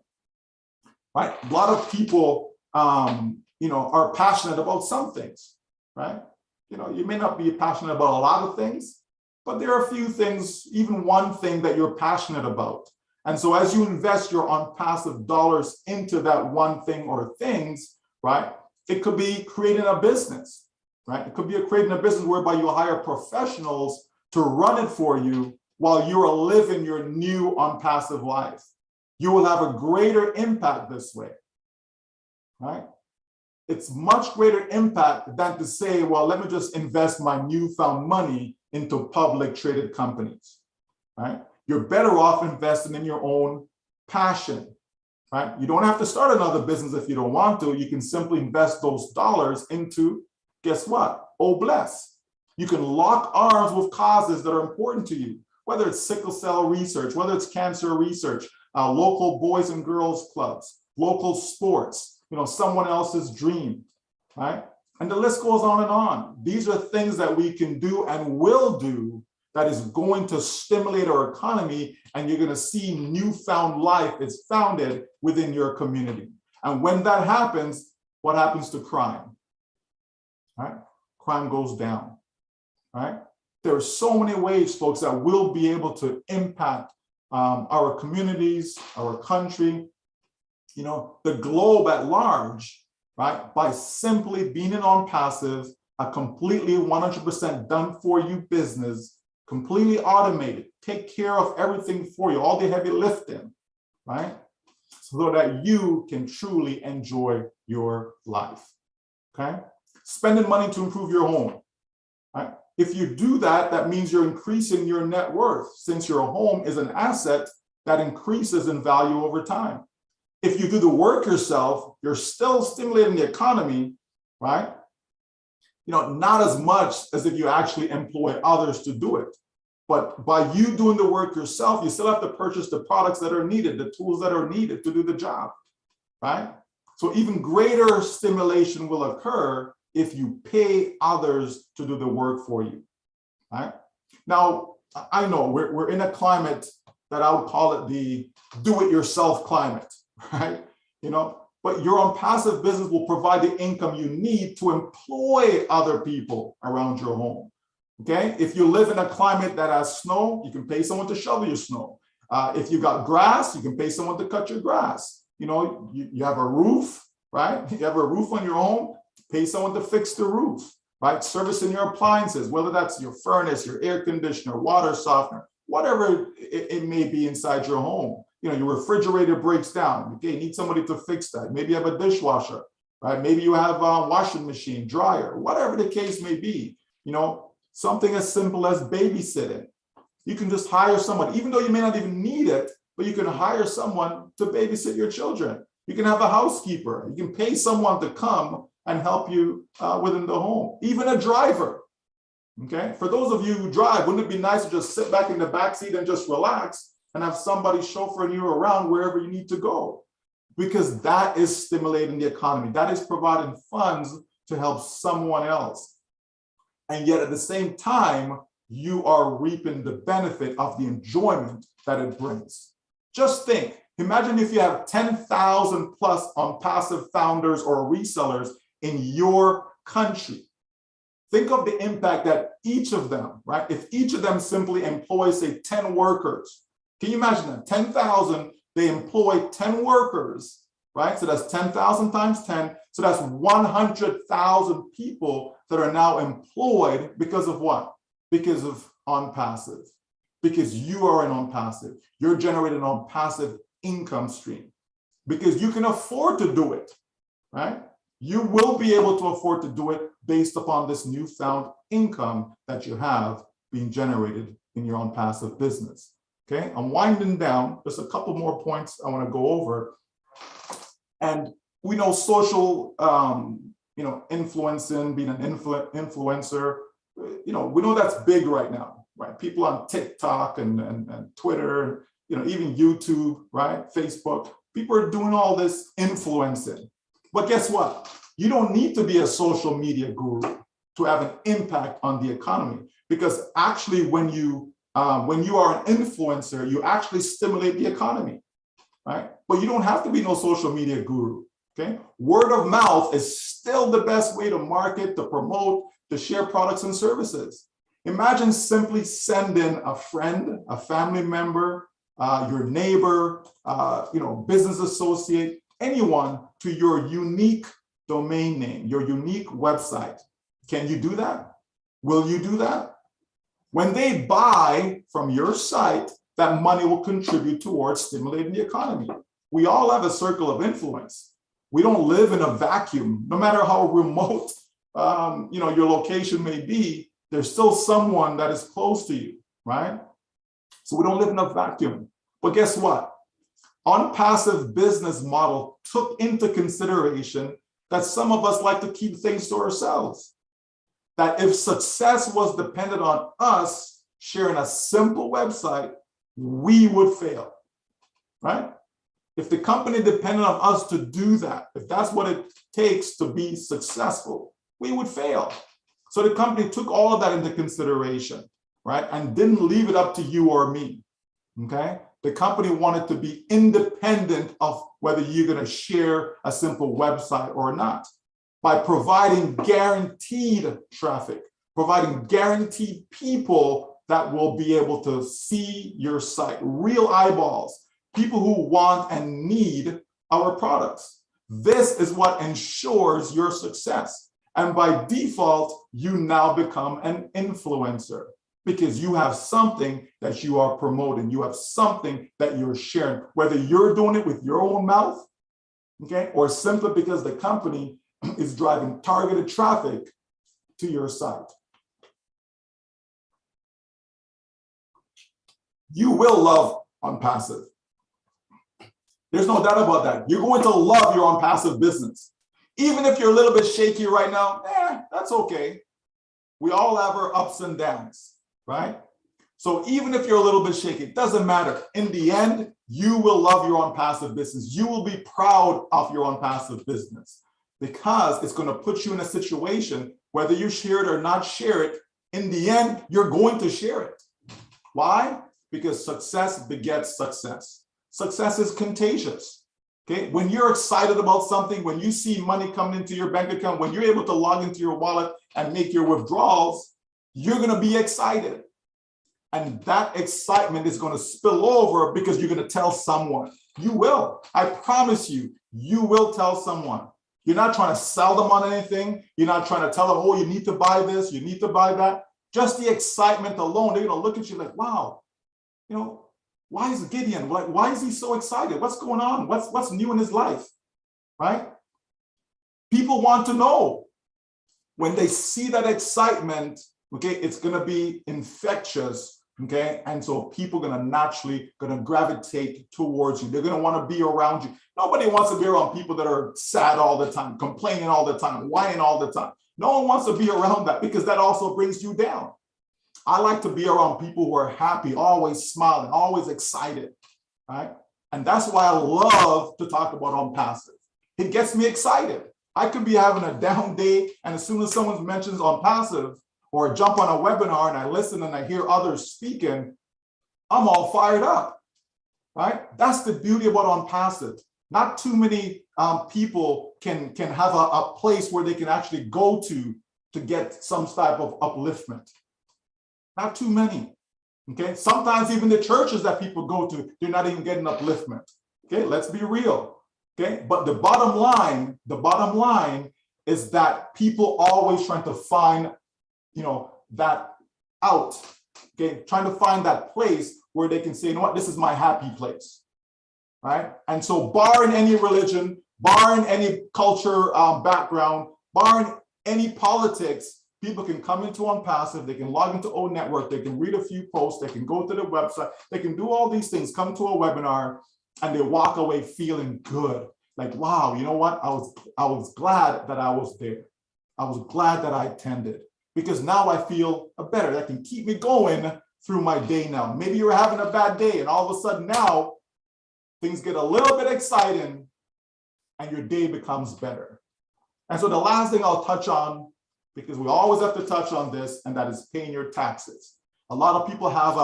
right? A lot of people, are passionate about some things, right? You may not be passionate about a lot of things, but there are a few things, even one thing that you're passionate about. And so as you invest your ONPASSIVE dollars into that one thing or things, right? It could be creating a business, right? It could be creating a business whereby you hire professionals to run it for you while you're living your new ONPASSIVE life. You will have a greater impact this way, right? It's much greater impact than to say, well, let me just invest my newfound money into public traded companies, right? You're better off investing in your own passion, right? You don't have to start another business if you don't want to. You can simply invest those dollars into, guess what? Oh, bless. You can lock arms with causes that are important to you, whether it's sickle cell research, whether it's cancer research, local boys and girls clubs, local sports, someone else's dream, right? And the list goes on and on. These are things that we can do and will do that is going to stimulate our economy, and you're going to see newfound life is founded within your community. And when that happens, what happens to crime? Right? Crime goes down, right? There are so many ways, folks, that we'll be able to impact our communities, our country, you know, the globe at large, right? By simply being an ONPASSIVE, a completely 100% done for you business, completely automated, take care of everything for you, all the heavy lifting, right? So that you can truly enjoy your life, okay? Spending money to improve your home, right? If you do that, that means you're increasing your net worth, since your home is an asset that increases in value over time. If you do the work yourself, you're still stimulating the economy, right? You know, not as much as if you actually employ others to do it. But by you doing the work yourself, you still have to purchase the products that are needed, the tools that are needed to do the job, right? So even greater stimulation will occur if you pay others to do the work for you, right? Now, I know we're in a climate that I would call it the do-it-yourself climate, right? You know, but your ONPASSIVE business will provide the income you need to employ other people around your home, okay? If you live in a climate that has snow, you can pay someone to shovel your snow. If you got grass, you can pay someone to cut your grass. You know, you have a roof, right? You have a roof on your home, pay someone to fix the roof, right? Servicing your appliances, whether that's your furnace, your air conditioner, water softener, whatever it may be inside your home. You know, your refrigerator breaks down. Okay, you need somebody to fix that. Maybe you have a dishwasher, right? Maybe you have a washing machine, dryer, whatever the case may be. You know, something as simple as babysitting. You can just hire someone, even though you may not even need it, but you can hire someone to babysit your children. You can have a housekeeper. You can pay someone to come and help you within the home, even a driver. Okay, for those of you who drive, wouldn't it be nice to just sit back in the back seat and just relax and have somebody chauffeuring you around wherever you need to go? Because that is stimulating the economy. That is providing funds to help someone else. And yet at the same time, you are reaping the benefit of the enjoyment that it brings. Just think, imagine if you have 10,000 plus ONPASSIVE founders or resellers in your country. Think of the impact that each of them, right? If each of them simply employs, say, 10 workers, can you imagine that? 10,000, they employ 10 workers, right? So that's 10,000 times 10. So that's 100,000 people that are now employed because of what? Because of ONPASSIVE. Because you are an ONPASSIVE. You're generating an ONPASSIVE income stream. Because you can afford to do it, right? You will be able to afford to do it based upon this newfound income that you have being generated in your ONPASSIVE business. Okay, I'm winding down. Just a couple more points I want to go over. And we know social, you know, influencing, being an influencer, you know, we know that's big right now, right? People on TikTok and Twitter, you know, even YouTube, right? Facebook, people are doing all this influencing. But guess what? You don't need to be a social media guru to have an impact on the economy, because actually when you are an influencer, you actually stimulate the economy, right? But you don't have to be no social media guru, okay? Word of mouth is still the best way to market, to promote, to share products and services. Imagine simply sending a friend, a family member, your neighbor, you know, business associate, anyone to your unique domain name, your unique website. Can you do that? Will you do that? When they buy from your site, that money will contribute towards stimulating the economy. We all have a circle of influence. We don't live in a vacuum. No matter how remote you know, your location may be, there's still someone that is close to you, right? So we don't live in a vacuum. But guess what? ONPASSIVE business model took into consideration that some of us like to keep things to ourselves. That if success was dependent on us sharing a simple website, we would fail, right? If the company depended on us to do that, if that's what it takes to be successful, we would fail. So the company took all of that into consideration, right? And didn't leave it up to you or me, okay? The company wanted to be independent of whether you're gonna share a simple website or not, by providing guaranteed traffic, providing guaranteed people that will be able to see your site, real eyeballs, people who want and need our products. This is what ensures your success. And by default, you now become an influencer because you have something that you are promoting. You have something that you're sharing, whether you're doing it with your own mouth, okay, or simply because the company is driving targeted traffic to your site. You will love ONPASSIVE. There's no doubt about that. You're going to love your ONPASSIVE business. Even if you're a little bit shaky right now, that's okay. We all have our ups and downs, right? So even if you're a little bit shaky, it doesn't matter. In the end, you will love your ONPASSIVE business. You will be proud of your ONPASSIVE business because it's going to put you in a situation, whether you share it or not share it, in the end, you're going to share it. Why? Because success begets success. Success is contagious, okay? When you're excited about something, when you see money coming into your bank account, when you're able to log into your wallet and make your withdrawals, you're gonna be excited. And that excitement is gonna spill over because you're gonna tell someone. You will, I promise you, you will tell someone. You're not trying to sell them on anything. You're not trying to tell them, oh, you need to buy this, you need to buy that. Just the excitement alone, they're gonna look at you like, wow, you know, why is Gideon, why is he so excited? What's going on? What's new in his life, right? People want to know. When they see that excitement, okay, it's gonna be infectious, okay? And so people are gonna naturally gravitate towards you. They're gonna wanna be around you. Nobody wants to be around people that are sad all the time, complaining all the time, whining all the time. No one wants to be around that because that also brings you down. I like to be around people who are happy, always smiling, always excited, right? And that's why I love to talk about ONPASSIVE. It gets me excited. I could be having a down day, and as soon as someone mentions ONPASSIVE or jump on a webinar and I listen and I hear others speaking, I'm all fired up, right? That's the beauty about ONPASSIVE. Not too many people can have a place where they can actually go to get some type of upliftment. Not too many, okay? Sometimes even the churches that people go to, they're not even getting upliftment, okay? Let's be real, okay? But the bottom line is that people always trying to find, you know, that out, okay? Trying to find that place where they can say, you know what, this is my happy place, right? And so barring any religion, barring any culture background, barring any politics, people can come into ONPASSIVE, they can log into O Network, they can read a few posts, they can go to the website, they can do all these things, come to a webinar, and they walk away feeling good. Like, wow, you know what? I was glad that I was there. I was glad that I attended because now I feel better. That can keep me going through my day now. Maybe you're having a bad day and all of a sudden now things get a little bit exciting and your day becomes better. And so the last thing I'll touch on, because we always have to touch on this, and that is paying your taxes. A lot of people have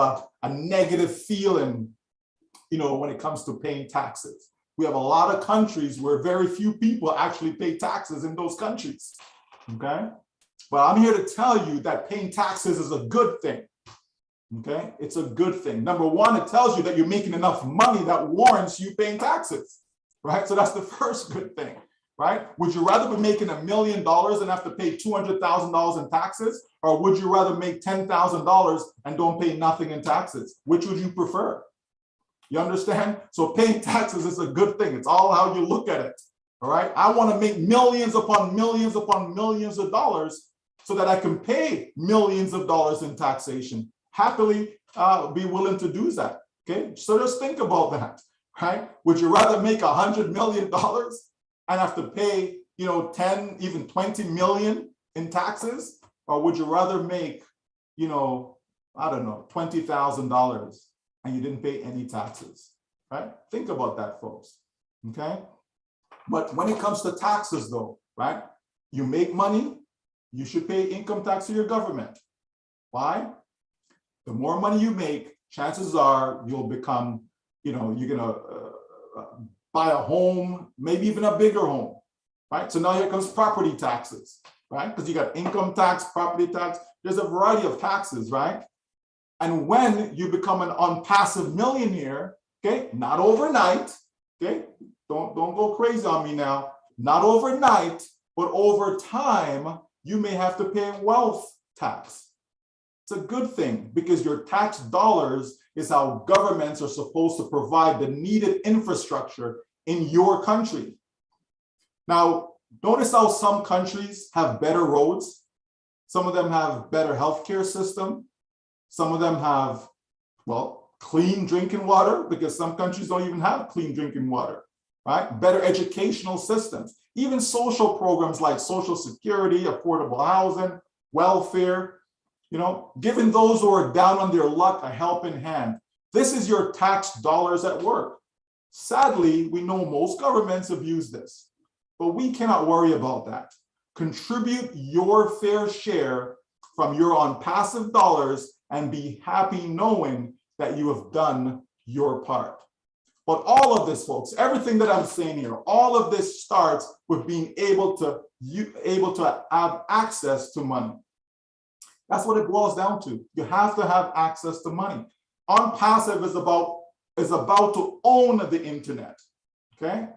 a negative feeling, you know, when it comes to paying taxes. We have a lot of countries where very few people actually pay taxes in those countries, okay? But I'm here to tell you that paying taxes is a good thing, okay? It's a good thing. Number one, it tells you that you're making enough money that warrants you paying taxes, right? So that's the first good thing. Right? Would you rather be making $1 million and have to pay $200,000 in taxes? Or would you rather make $10,000 and don't pay nothing in taxes? Which would you prefer? You understand? So paying taxes is a good thing. It's all how you look at it. All right. I want to make millions upon millions upon millions of dollars so that I can pay millions of dollars in taxation. Happily be willing to do that. Okay. So just think about that. Right? Would you rather make $100 million and have to pay, you know, 10, even 20 million in taxes? Or would you rather make, you know, I don't know, $20,000 and you didn't pay any taxes? right? Think about that, folks, okay? But when it comes to taxes though, right? You make money, you should pay income tax to your government. Why? The more money you make, chances are you'll become, you're gonna buy a home, maybe even a bigger home, right? So now here comes property taxes, right? Because you got income tax, property tax, there's a variety of taxes, right? And when you become an ONPASSIVE millionaire, okay, not overnight, okay, don't go crazy on me now, not overnight, but over time, you may have to pay wealth tax. It's a good thing because your tax dollars is how governments are supposed to provide the needed infrastructure in your country. Now, notice how some countries have better roads. Some of them have better healthcare system. Some of them have, well, clean drinking water because some countries don't even have clean drinking water, right? Better educational systems, even social programs like Social Security, affordable housing, welfare, giving those who are down on their luck a helping hand. This is your tax dollars at work. Sadly, we know most governments abuse this, but we cannot worry about that. Contribute your fair share from your ONPASSIVE dollars and be happy knowing that you have done your part. But all of this, folks, everything that I'm saying here, all of this starts with being able to have access to money. That's what it boils down to. You have to have access to money. ONPASSIVE is about to own the internet, okay?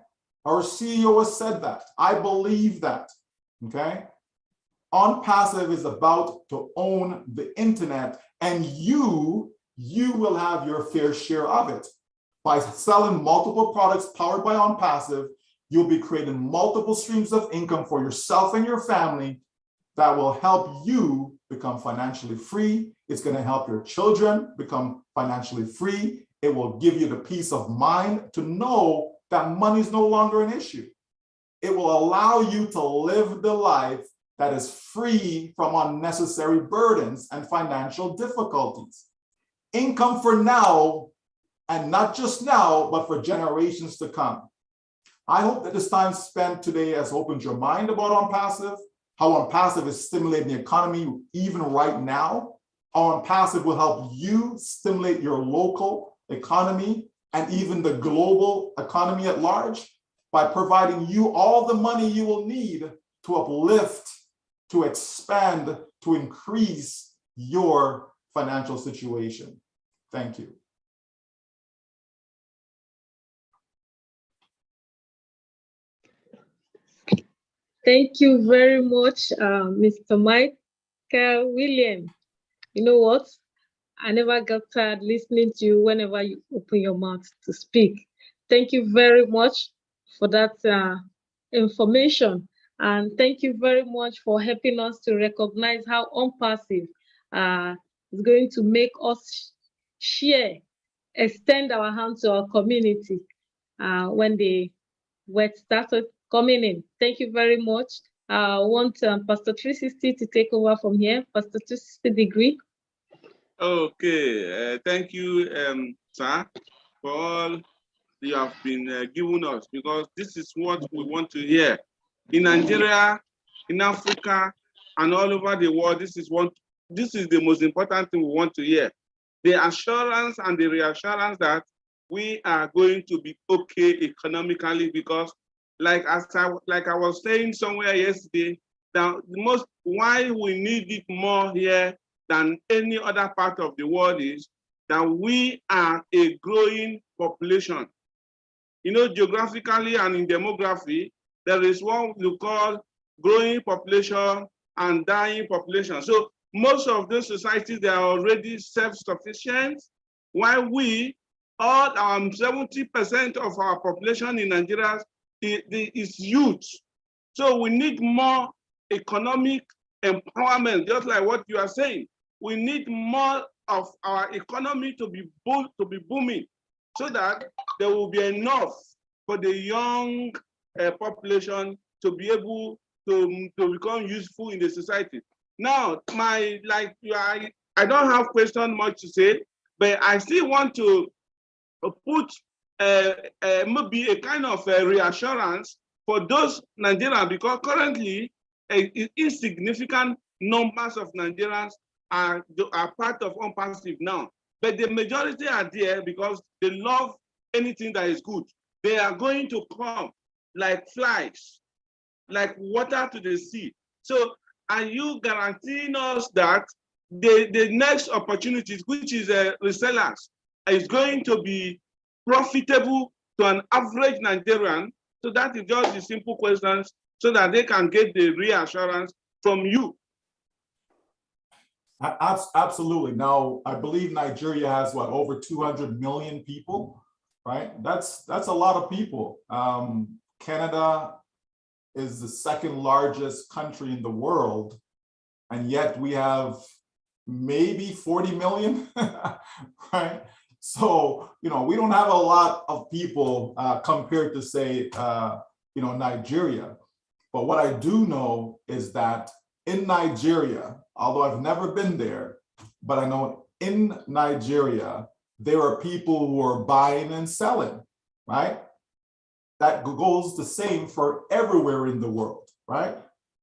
Our CEO has said that. I believe that, okay? ONPASSIVE is about to own the internet, and you will have your fair share of it. By selling multiple products powered by ONPASSIVE, you'll be creating multiple streams of income for yourself and your family that will help you become financially free. It's going to help your children become financially free. It will give you the peace of mind to know that money is no longer an issue. It will allow you to live the life that is free from unnecessary burdens and financial difficulties. Income for now, and not just now, but for generations to come. I hope that this time spent today has opened your mind about ONPASSIVE, how ONPASSIVE is stimulating the economy even right now. How ONPASSIVE will help you stimulate your local economy and even the global economy at large by providing you all the money you will need to uplift, to expand, to increase your financial situation. Thank you. Thank you very much, Mr. Michael William. You know what? I never got tired listening to you whenever you open your mouth to speak. Thank you very much for that information. And thank you very much for helping us to recognize how ONPASSIVE is going to make us extend our hand to our community when the word started coming in. Thank you very much. I want Pastor 360 to take over from here. Pastor 360-degree. Okay, thank you, sir, for all you have been giving us, because this is what we want to hear. In Nigeria, in Africa, and all over the world, this is the most important thing we want to hear. The assurance and the reassurance that we are going to be okay economically, because like I was saying somewhere yesterday, why we need it more here than any other part of the world is that we are a growing population. You know, geographically and in demography, there is what we call growing population and dying population. So most of those societies, they are already self-sufficient, while we, all 70% of our population in Nigeria is youth. So we need more economic empowerment, just like what you are saying. We need more of our economy to be booming, so that there will be enough for the young population to be able to become useful in the society. Now, I don't have question much to say, but I still want to put maybe a kind of reassurance for those Nigerians, because currently insignificant numbers of Nigerians are part of ONPASSIVE now. But the majority are there because they love anything that is good. They are going to come like flies, like water to the sea. So are you guaranteeing us that the next opportunities, which is resellers, is going to be profitable to an average Nigerian? So that is just the simple questions so that they can get the reassurance from you. Absolutely. Now, I believe Nigeria has what, over 200 million people, right? That's a lot of people. Canada is the second largest country in the world, and yet we have maybe 40 million, right? So, we don't have a lot of people compared to, say, Nigeria. But what I do know is that in Nigeria, although I've never been there, but I know in Nigeria, there are people who are buying and selling, right? That goes the same for everywhere in the world, right?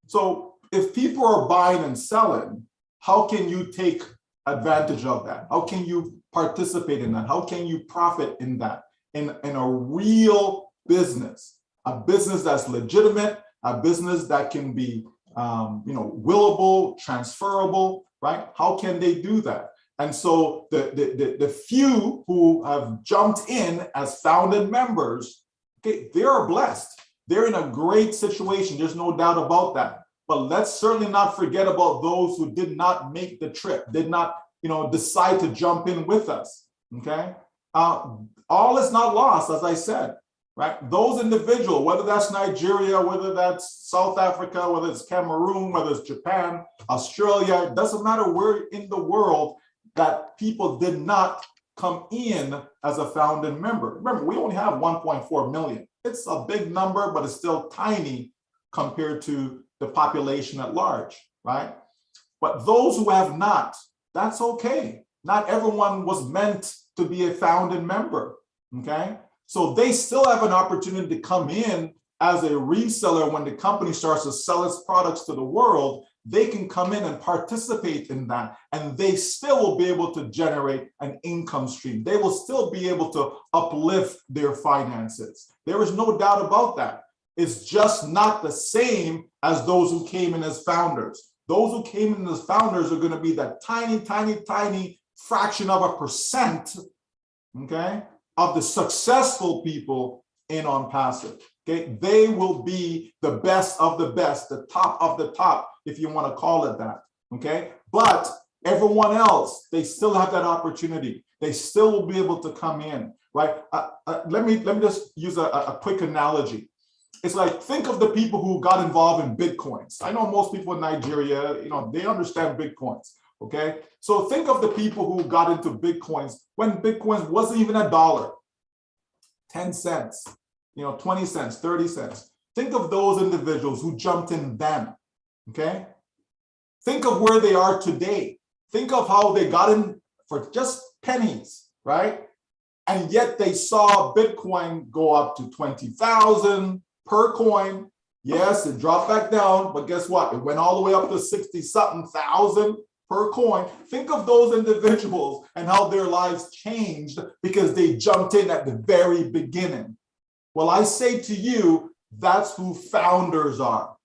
So if people are buying and selling, how can you take advantage of that? How can you participate in that? How can you profit in that? In a real business, a business that's legitimate, a business that can be willable, transferable, right? How can they do that? And so the few who have jumped in as founded members, okay, they are blessed. They're in a great situation. There's no doubt about that. But let's certainly not forget about those who did not make the trip, did not, decide to jump in with us. Okay, all is not lost, as I said. Right? Those individuals, whether that's Nigeria, whether that's South Africa, whether it's Cameroon, whether it's Japan, Australia, it doesn't matter where in the world that people did not come in as a founding member. Remember, we only have 1.4 million. It's a big number, but it's still tiny compared to the population at large, right? But those who have not, that's okay. Not everyone was meant to be a founding member, okay? So they still have an opportunity to come in as a reseller when the company starts to sell its products to the world. They can come in and participate in that, and they still will be able to generate an income stream. They will still be able to uplift their finances. There is no doubt about that. It's just not the same as those who came in as founders. Those who came in as founders are going to be that tiny, tiny, tiny fraction of a percent, okay, of the successful people in ONPASSIVE. Okay, they will be the best of the best, the top of the top, if you want to call it that. Okay, but everyone else, they still have that opportunity. They still will be able to come in, right? Let me just use a quick analogy. It's like, think of the people who got involved in Bitcoins. I know most people in Nigeria, they understand Bitcoins. Okay, so think of the people who got into Bitcoins when Bitcoins wasn't even $1, 10 cents, 20 cents, 30 cents. Think of those individuals who jumped in then, okay? Think of where they are today. Think of how they got in for just pennies, right? And yet they saw Bitcoin go up to 20,000 per coin. Yes, it dropped back down, but guess what? It went all the way up to 60-something thousand per coin. Think of those individuals and how their lives changed because they jumped in at the very beginning. Well, I say to you, that's who founders are,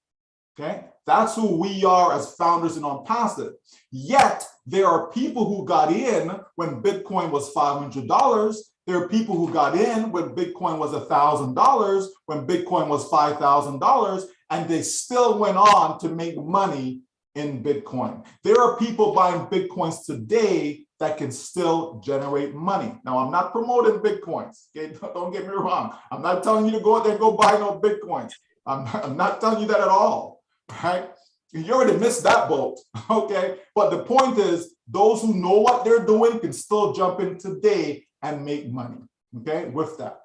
okay? That's who we are as founders in ONPASSIVE. Yet, there are people who got in when Bitcoin was $500. There are people who got in when Bitcoin was $1,000, when Bitcoin was $5,000, and they still went on to make money in Bitcoin. There are people buying Bitcoins today that can still generate money. Now, I'm not promoting Bitcoins, okay? Don't get me wrong. I'm not telling you to go out there and go buy no Bitcoins. I'm not telling you that at all, right? You already missed that boat, okay? But the point is, those who know what they're doing can still jump in today and make money, okay, with that.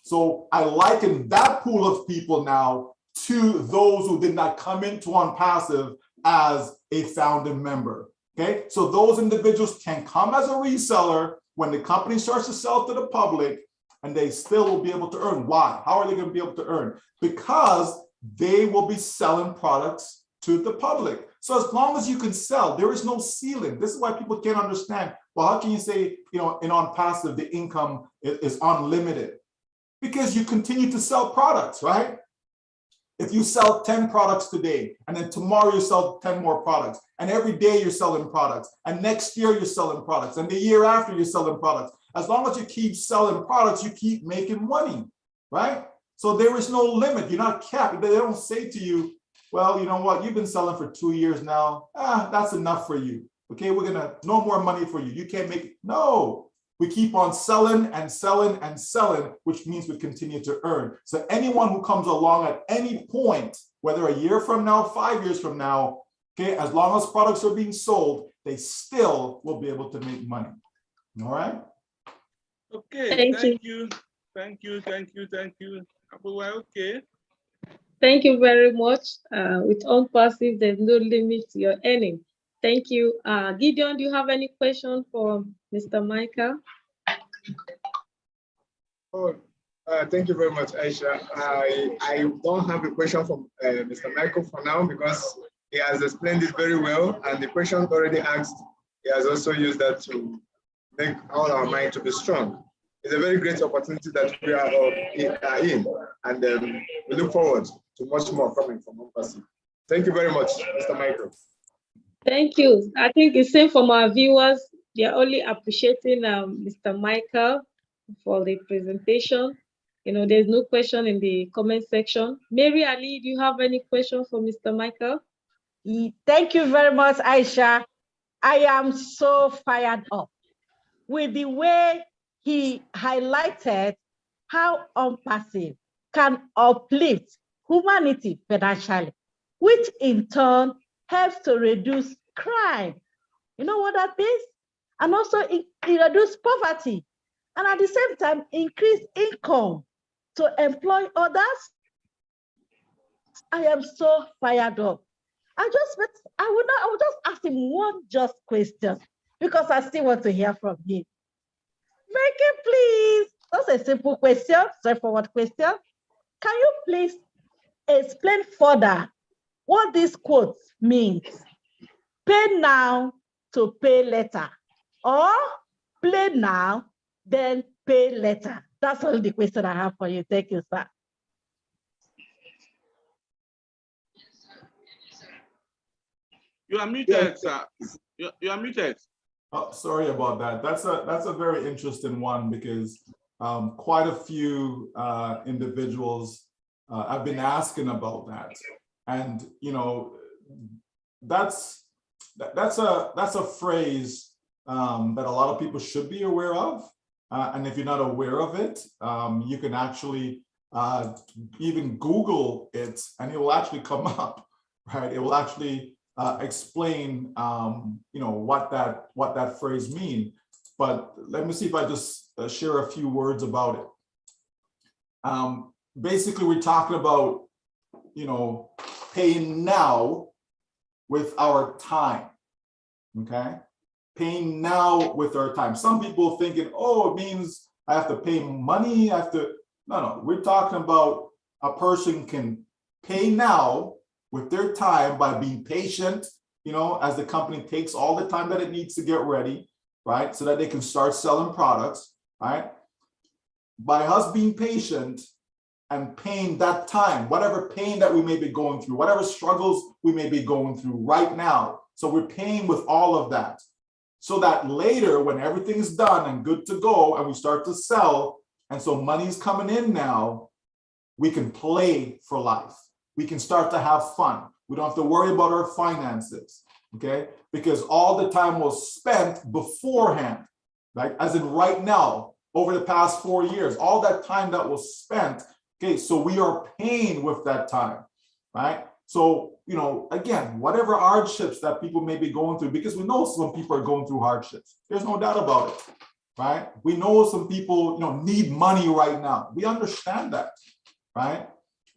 So I liken that pool of people now to those who did not come into ONPASSIVE as a founding member, okay? So those individuals can come as a reseller when the company starts to sell to the public, and they still will be able to earn. Why? How are they going to be able to earn? Because they will be selling products to the public. So as long as you can sell, there is no ceiling. This is why people can't understand. Well, how can you say, in ONPASSIVE, the income is unlimited? Because you continue to sell products, right? If you sell 10 products today, and then tomorrow you sell 10 more products, and every day you're selling products, and next year you're selling products, and the year after you're selling products, as long as you keep selling products, you keep making money, right? So there is no limit. You're not capped. They don't say to you, well, you know what, you've been selling for 2 years now. That's enough for you. Okay, no more money for you. You can't make it. No, we keep on selling and selling and selling, which means we continue to earn. So anyone who comes along at any point, whether a year from now, 5 years from now, okay, as long as products are being sold, they still will be able to make money. All right? Okay, thank you. Well, okay. Thank you very much. With ONPASSIVE, there's no limit to your earning. Thank you. Gideon, do you have any question for Mr. Michael? Oh, thank you very much, Aisha. I don't have a question from Mr. Michael for now because he has explained it very well, and the question already asked, he has also used that to make all our mind to be strong. It's a very great opportunity that we are in, and we look forward to much more coming from ONPASSIVE. Thank you very much, Mr. Michael. Thank you. I think the same from our viewers. They're only appreciating Mr. Michael for the presentation. There's no question in the comment section. Mary Ali, do you have any question for Mr. Michael? Thank you very much, Aisha. I am so fired up with the way he highlighted how ONPASSIVE can uplift humanity financially, which in turn helps to reduce crime. You know what that means? And also reduce poverty, and at the same time, increase income to employ others. I am so fired up. I will just ask him one just question because I still want to hear from him. Make it, please. That's a simple question, straightforward question. Can you please explain further what this quote means? Pay now to pay later, or play now, then pay later. That's all the question I have for you. Thank you, sir. You are muted, sir. You are muted. Oh, sorry about that. That's a very interesting one because quite a few individuals have been asking about that, and that's a phrase that a lot of people should be aware of, and if you're not aware of it, you can actually even Google it, and it will actually come up, right? It will actually explain what that phrase means. But let me see if I just share a few words about it. Basically, we're talking about paying now with our time. Okay, paying now with our time. Some people thinking, oh, it means I have to pay money. No. We're talking about a person can pay now with their time by being patient, as the company takes all the time that it needs to get ready, right? So that they can start selling products, right? By us being patient and paying that time, whatever pain that we may be going through, whatever struggles we may be going through right now. So we're paying with all of that so that later when everything's done and good to go and we start to sell, and so money's coming in now, we can play for life. We can start to have fun. We don't have to worry about our finances, okay? Because all the time was spent beforehand, right? As in right now, over the past 4 years, all that time that was spent, okay? So we are paying with that time, right? So, again, whatever hardships that people may be going through, because we know some people are going through hardships. There's no doubt about it, right? We know some people, need money right now. We understand that, right?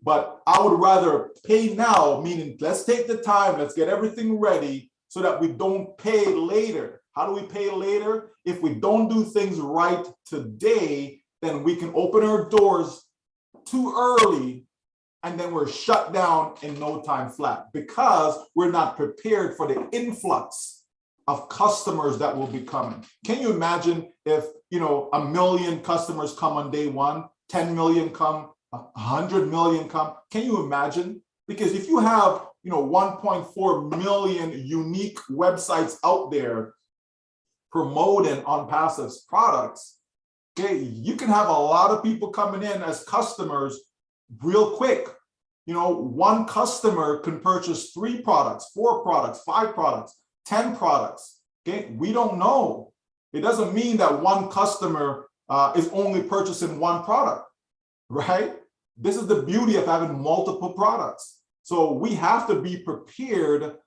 But I would rather pay now, meaning let's take the time, let's get everything ready so that we don't pay later. How do we pay later? If we don't do things right today, then we can open our doors too early, and then we're shut down in no time flat because we're not prepared for the influx of customers that will be coming. Can you imagine if, you know, 1 million customers come on day one, 10 million come, 100 million come? Can you imagine? Because if you have, you know, 1.4 million unique websites out there promoting ONPASSIVE's products, okay, you can have a lot of people coming in as customers real quick. You know, one customer can purchase 3 products, 4 products, 5 products, 10 products. Okay, we don't know. It doesn't mean that one customer is only purchasing 1 product, right? This is the beauty of having multiple products. So we have to be prepared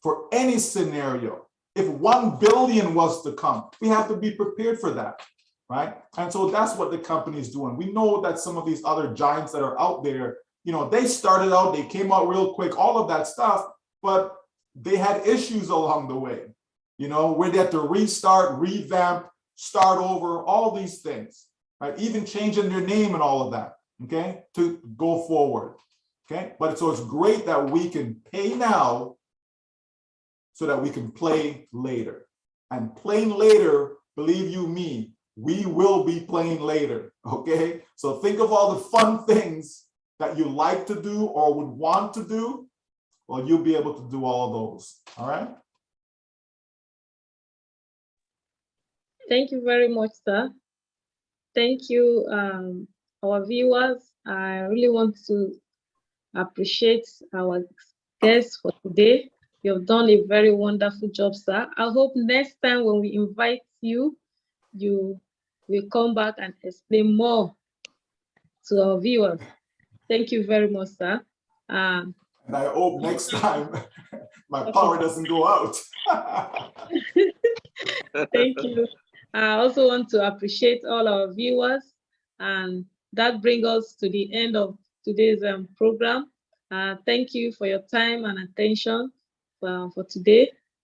for any scenario. If 1 billion was to come, we have to be prepared for that, right? And so that's what the company is doing. We know that some of these other giants that are out there, you know, they started out, they came out real quick, all of that stuff, but they had issues along the way, you know, where they had to restart, revamp, start over, all these things, right? Even changing their name and all of that, okay, to go forward, okay? But so it's great that we can pay now so that we can play later. And playing later, believe you me, we will be playing later, okay? So think of all the fun things that you like to do or would want to do. Well, you'll be able to do all of those, all right? Thank you very much, sir. Thank you, our viewers. I really want to appreciate our guests for today. You have done a very wonderful job, sir. I hope next time when we invite you, you will come back and explain more to our viewers. Thank you very much, sir. And I hope next time my power doesn't go out. Thank you. I also want to appreciate all our viewers, and that brings us to the end of today's program. Thank you for your time and attention for today.